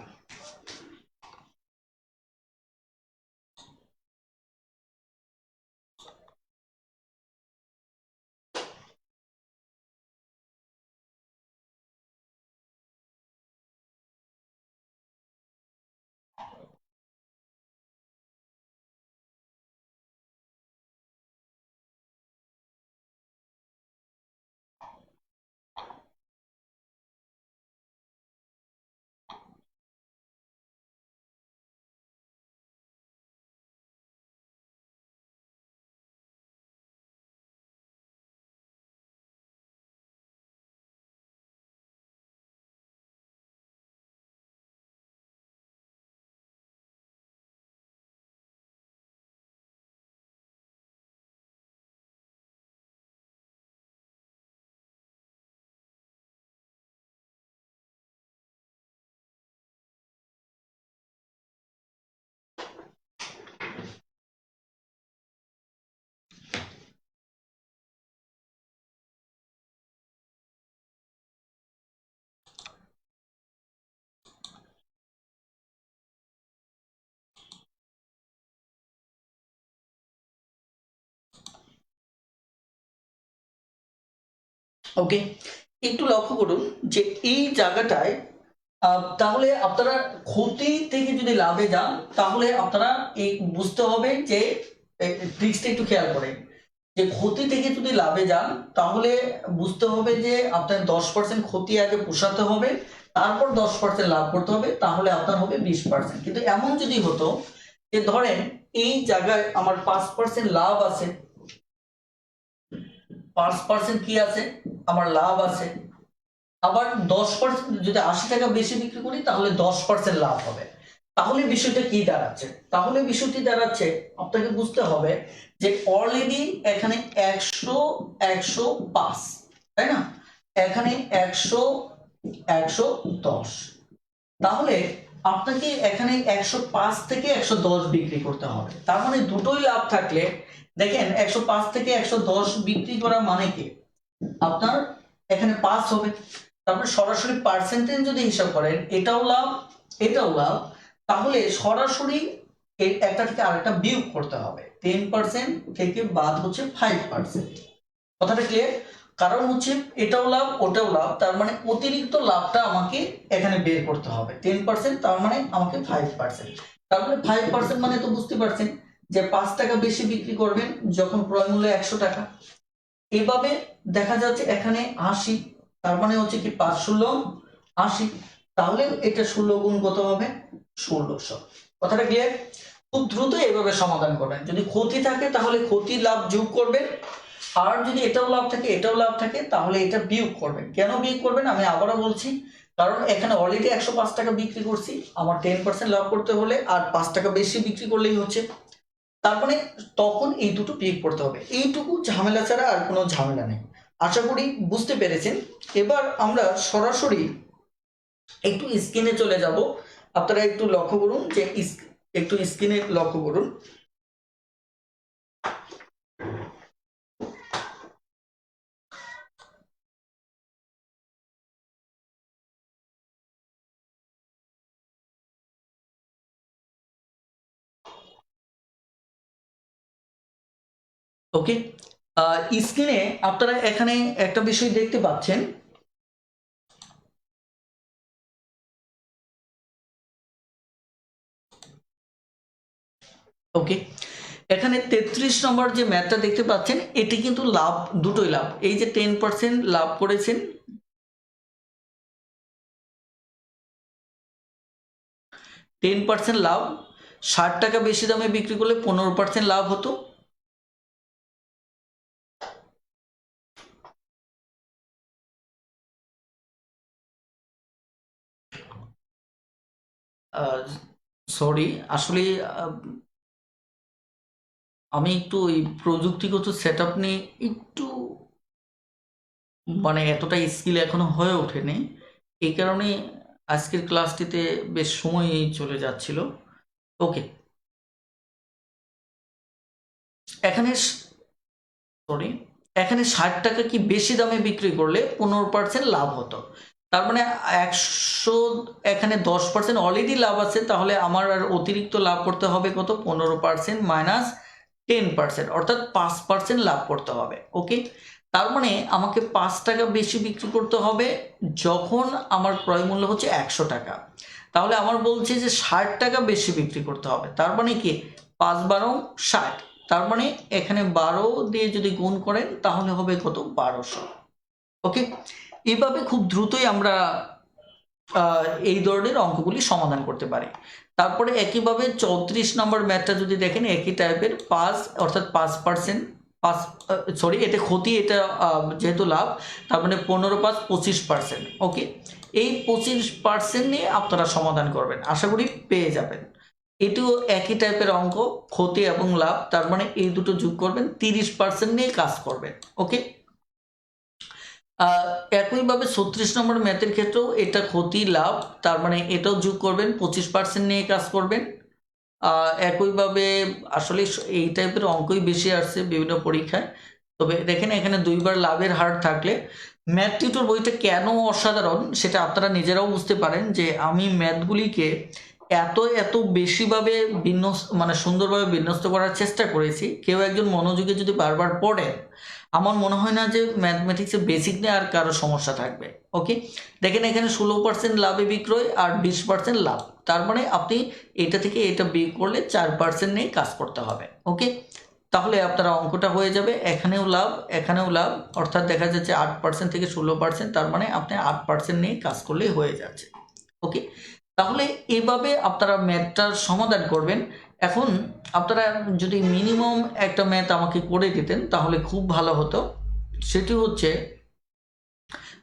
ওকে, একটু লক্ষ্য করুন যে এই জায়গাটায় তাহলে আপনারা ক্ষতি থেকে যদি লাভে যান, তাহলে আপনারা এই বুঝতে হবে যে ট্রিক্সটা একটু খেয়াল করেন যে ক্ষতি থেকে যদি লাভে যান, তাহলে বুঝতে হবে যে আপনার 10% ক্ষতি আগে পোষাতে হবে, তারপর 10% লাভ করতে হবে, তাহলে আপনার হবে 20%। কিন্তু এমন যদি হতো যে ধরেন এই জায়গায় আমার 5% লাভ আছে, 5% কি আছে আমার লাভ আছে, আবার 10% যদি 80 টাকা বেশি বিক্রি করি তাহলে 10% লাভ হবে। তাহলে বিষয়টা কি দাঁড়াচ্ছে? তাহলে বিষয়টি দাঁড়াচ্ছে আপনাকে বুঝতে হবে যে অলরেডি এখানে 100 105, তাই না, এখানে 100 110, তাহলে আপনাকে এখানে 105 থেকে 110 বিক্রি করতে হবে। তার মানে দুটোই লাভ থাকলে দেখেন 105 থেকে 110 বিক্রি করা মানে কি আপনার এখানে পাস হবে। তারপরে সরাসরি পার্সেন্টেজ যদি হিসাব করেন এটাও লাভ এটাও লাভ, তাহলে সরাসরি একটা থেকে আরেকটা বিয়োগ করতে হবে। 10% থেকে বাদ হচ্ছে 5%। কথাটা ক্লিয়ার? কারণ হচ্ছে এটাও লাভ ওটাও লাভ, তার মানে অতিরিক্ত লাভটা আমাকে এখানে বের করতে হবে। 10% তার মানে আমাকে 5%, তার মানে 5% মানে তো বুঝতে পারছেন যে 5 টাকা বেশি বিক্রি করবেন যখন ক্রয় মূল্য 100 টাকা। এভাবে দেখা যাচ্ছে এখানে 80, তার মানে হচ্ছে কি 5 16 80, তাহলে এটা 16 গুণ কত হবে 1600। কথাটা ক্লিয়ার? খুব দ্রুত এভাবে সমাধান করবেন। যদি ক্ষতি থাকে তাহলে ক্ষতি লাভ যোগ করবেন, আর যদি এটাও লাভ থাকে এটাও লাভ থাকে তাহলে এটা বিয়োগ করবেন। কেন বিয়োগ করবেন আমি আবারও বলছি, কারণ এখানে অলরেডি 105 টাকা বিক্রি করছি, আমার 10% লাভ করতে হলে আর 5 টাকা বেশি বিক্রি করলেই হচ্ছে। তার মানে তখন এই দুটো বিয়োগ করতে হবে, এইটুকু ঝামেলা ছাড়া আর কোনো ঝামেলা নেই। আশা করি বুঝতে পেরেছেন। এবার আমরা সরাসরি একটু স্ক্রিনে চলে যাব। আপনারা একটু লক্ষ্য করুন যে একটু স্ক্রিনে লক্ষ্য করুন। ওকে, স্ক্রিনে আপনারা এখানে একটা বিষয় দেখতে পাচ্ছেন। ওকে, এখানে 33 নম্বর যে ম্যাথটা দেখতে পাচ্ছেন, এটি কিন্তু লাভ, দুটোই লাভ। এই যে 10% লাভ করেছেন, 10% লাভ, 60 টাকা বেশি দামে বিক্রি করলে 15% লাভ হতো। সরি, আসলে আমি একটু ওই প্রযুক্তিগত সেট আপ নিয়ে একটু মানে এতটা স্কিল এখনো হয়ে ওঠেনি, এই কারণে আজকের ক্লাসটিতে বেশ সময় চলে যাচ্ছিল। ওকে, এখানে সরি, এখানে 60 টাকা কি বেশি দামে বিক্রি করলে 15% লাভ হতো। তার মানে 100, এখানে 10% অলরেডি লাভ আছে, তাহলে আমার আর অতিরিক্ত লাভ করতে হবে কত? 15% মাইনাস 10%, অর্থাৎ 5% লাভ করতে হবে। ওকে, তার মানে আমাকে 5 টাকা বেশি বিক্রি করতে হবে যখন আমার ক্রয় মূল্য হচ্ছে 100 টাকা। তাহলে আমার বলছে যে 60 টাকা বেশি বিক্রি করতে হবে। তার মানে কি 5 12 60, তার মানে এখানে 12 দিয়ে যদি গুণ করেন তাহলে হবে কত? 1200। ওকে, এইভাবে খুব দ্রুতই আমরা এই ধরনের অঙ্কগুলি সমাধান করতে পারি। তারপরে একইভাবে 34 নম্বর ম্যাথটা যদি দেখেন, একই টাইপের 5, অর্থাৎ 5%, 5 সরি, এটা ক্ষতি, এটা যেহেতু লাভ, তার মানে 15 5 25%। ওকে, এই 25% নিয়ে আপনারা সমাধান করবেন, আশা করি পেয়ে যাবেন। এটিও একই টাইপের অঙ্ক, ক্ষতি এবং লাভ, তার মানে এই দুটো যোগ করবেন, 30% নিয়ে কাজ করবেন। ওকে, একইভাবে 36 নম্বর ম্যাথের ক্ষেত্রেও এটা ক্ষতি লাভ, তার মানে এটাও যোগ করবেন, 25% নিয়ে কাজ করবেন। একইভাবে আসলে এই টাইপের অঙ্কই বেশি আসছে বিভিন্ন পরীক্ষায়। তবে দেখেন এখানে দুইবার লাভের হার থাকলে ম্যাথ টিউটর বইটা কেন অসাধারণ সেটা আপনারা নিজেরাও বুঝতে পারেন, যে আমি ম্যাথগুলিকে এত এত বেশিভাবে মানে সুন্দরভাবে বিন্যস্ত করার চেষ্টা করেছি। কেউ একজন মনোযোগে যদি বারবার পড়ে, আমার মনে হয় না যে ম্যাথমেটিক্সের বেসিক নিয়ে আর কারো সমস্যা থাকবে। ওকে, দেখেন এখানে 16% লাভে বিক্রয় আর 20% লাভ, তার মানে আপনি এটা থেকে এটা বিয়োগ করলে 4% নিয়ে কাজ করতে হবে। ওকে, তাহলে আপনারা অঙ্কটা হয়ে যাবে, এখানেও লাভ এখানেও লাভ, অর্থাৎ দেখা যাচ্ছে 8% থেকে 16%, তার মানে আপনি 8% নিয়ে কাজ করলেই হয়ে যাচ্ছে। ওকে, তাহলে এভাবে আপনারা ম্যাথটার সমাধান করবেন। এখন আপনারা যদি মিনিমাম একটা ম্যাথ আমাকে করে দিতেন তাহলে খুব ভালো হতো। সেটি হচ্ছে,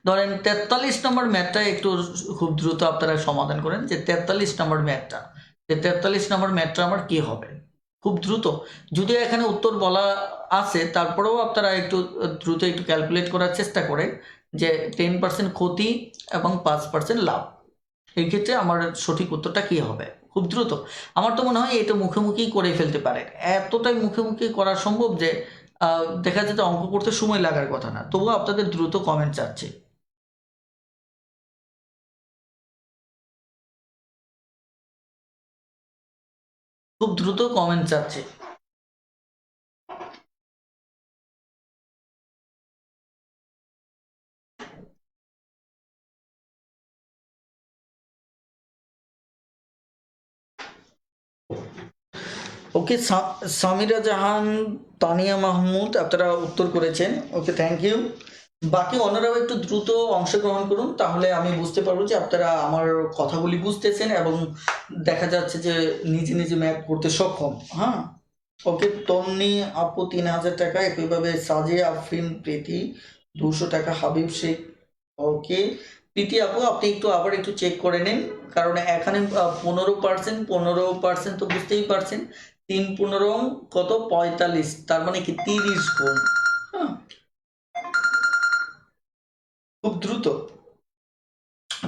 ধরেন 43 নম্বর ম্যাথটা একটু খুব দ্রুত আপনারা সমাধান করেন, যে 43 নম্বর ম্যাথটা, যে 43 নম্বর ম্যাথটা আমার কি হবে খুব দ্রুত। যদিও এখানে উত্তর বলা আছে, তারপরেও আপনারা একটু দ্রুত একটু ক্যালকুলেট করার চেষ্টা করেন যে 10% ক্ষতি এবং 5% লাভ, এই ক্ষেত্রে আমার সঠিক উত্তরটা কি হবে খুব দ্রুত। আমার তো মনে হয় এটা মুখোমুখি করে ফেলতে পারে, এতটাই মুখোমুখি করা সম্ভব যে দেখা যেতে অঙ্ক করতে সময় লাগার কথা না। তবুও আপনাদের দ্রুত কমেন্ট চাচ্ছি, খুব দ্রুত কমেন্ট চাচ্ছি। ওকে, সামিরা জাহান, তানিয়া মাহমুদ, আপনারা উত্তর করেছেন। ওকে, থ্যাংক ইউ। বাকি অন্যরাও একটু দ্রুত অংশগ্রহণ করুন, তাহলে আমি বুঝতে পারবো যে আপনারা আমার কথাগুলি বুঝতেছেন এবং দেখা যাচ্ছে যে নিজে নিজে ম্যাথ করতে সক্ষম। হ্যাঁ, ওকে, তন্নি আপু 3000 টাকা, একইভাবে সাজিয়া আফরিন প্রীতি 200 টাকা, হাবিব শেখ। ওকে, প্রীতি আপু আপনি একটু আবার একটু চেক করে নিন, কারণ এখানে 15%, 15% তো বুঝতেই পারছেন, 3 15 কত? 45, তার মানে কি 30 গুণ। হ্যাঁ, খুব দ্রুত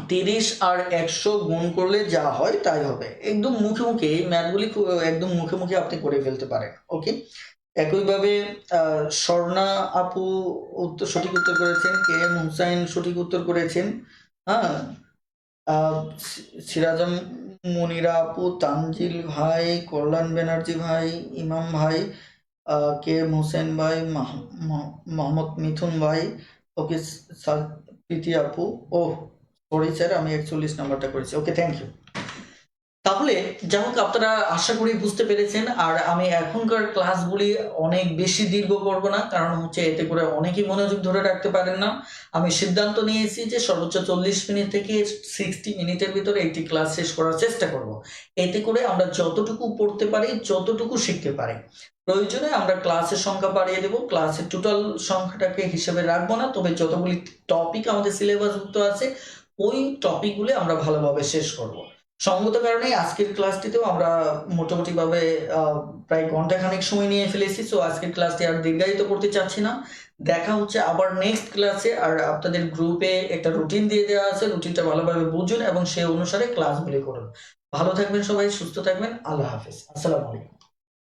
30 আর 100 গুণ করলে যা হয় তাই হবে। একদম মুখে মুখে এই ম্যাথগুলি একদম মুখে মুখে আপনি করে ফেলতে পারেন। ওকে, একইভাবে স্বর্ণা আপু সঠিক উত্তর করেছেন, কে এম হুসাইন সঠিক উত্তর করেছেন। হ্যাঁ, সিরাজম মনিরা আপু, তানজিল ভাই, কল্যাণ ব্যানার্জি ভাই, ইমাম ভাই, কে এম হোসেন ভাই, মোহাম্মদ মিথুন ভাই, ওকে, প্রীতি আপু। ও সরি স্যার, আমি 41 নাম্বারটা করেছি। ওকে, থ্যাংক ইউ। তাহলে যাই হোক, আপনারা আশা করি বুঝতে পেরেছেন। আর আমি এখনকার ক্লাসগুলি অনেক বেশি দীর্ঘ করব না, কারণ হচ্ছে এতে করে অনেকেই মনোযোগ ধরে রাখতে পারেন না। আমি সিদ্ধান্ত নিয়েছি যে সর্বোচ্চ 40 মিনিট থেকে 60 মিনিটের ভিতরে একটি ক্লাস শেষ করার চেষ্টা করব। এতে করে আমরা যতটুকু পড়তে পারি, যতটুকু শিখতে পারি, প্রয়োজনে আমরা ক্লাসের সংখ্যা বাড়িয়ে দেবো। ক্লাসের টোটাল সংখ্যাটাকে হিসেবে রাখবো না, তবে যতগুলি টপিক আমাদের সিলেবাসভুক্ত আছে ওই টপিকগুলি আমরা ভালোভাবে শেষ করব। সঙ্গত কারণে আজকের ক্লাসটিতেও আমরা মোটামুটিভাবে প্রায় ঘন্টাখানেক সময় নিয়ে ফেলেছি। সো আজকের ক্লাসটি আর দীর্ঘায়িত করতে চাচ্ছি না। দেখা হচ্ছে আবার নেক্সট ক্লাসে। আর আপনাদের গ্রুপে একটা রুটিন দিয়ে দেওয়া আছে, রুটিনটা ভালোভাবে বুঝুন এবং সেই অনুসারে ক্লাসগুলি করুন। ভালো থাকবেন সবাই, সুস্থ থাকবেন। আল্লাহ হাফেজ, আসসালামু আলাইকুম।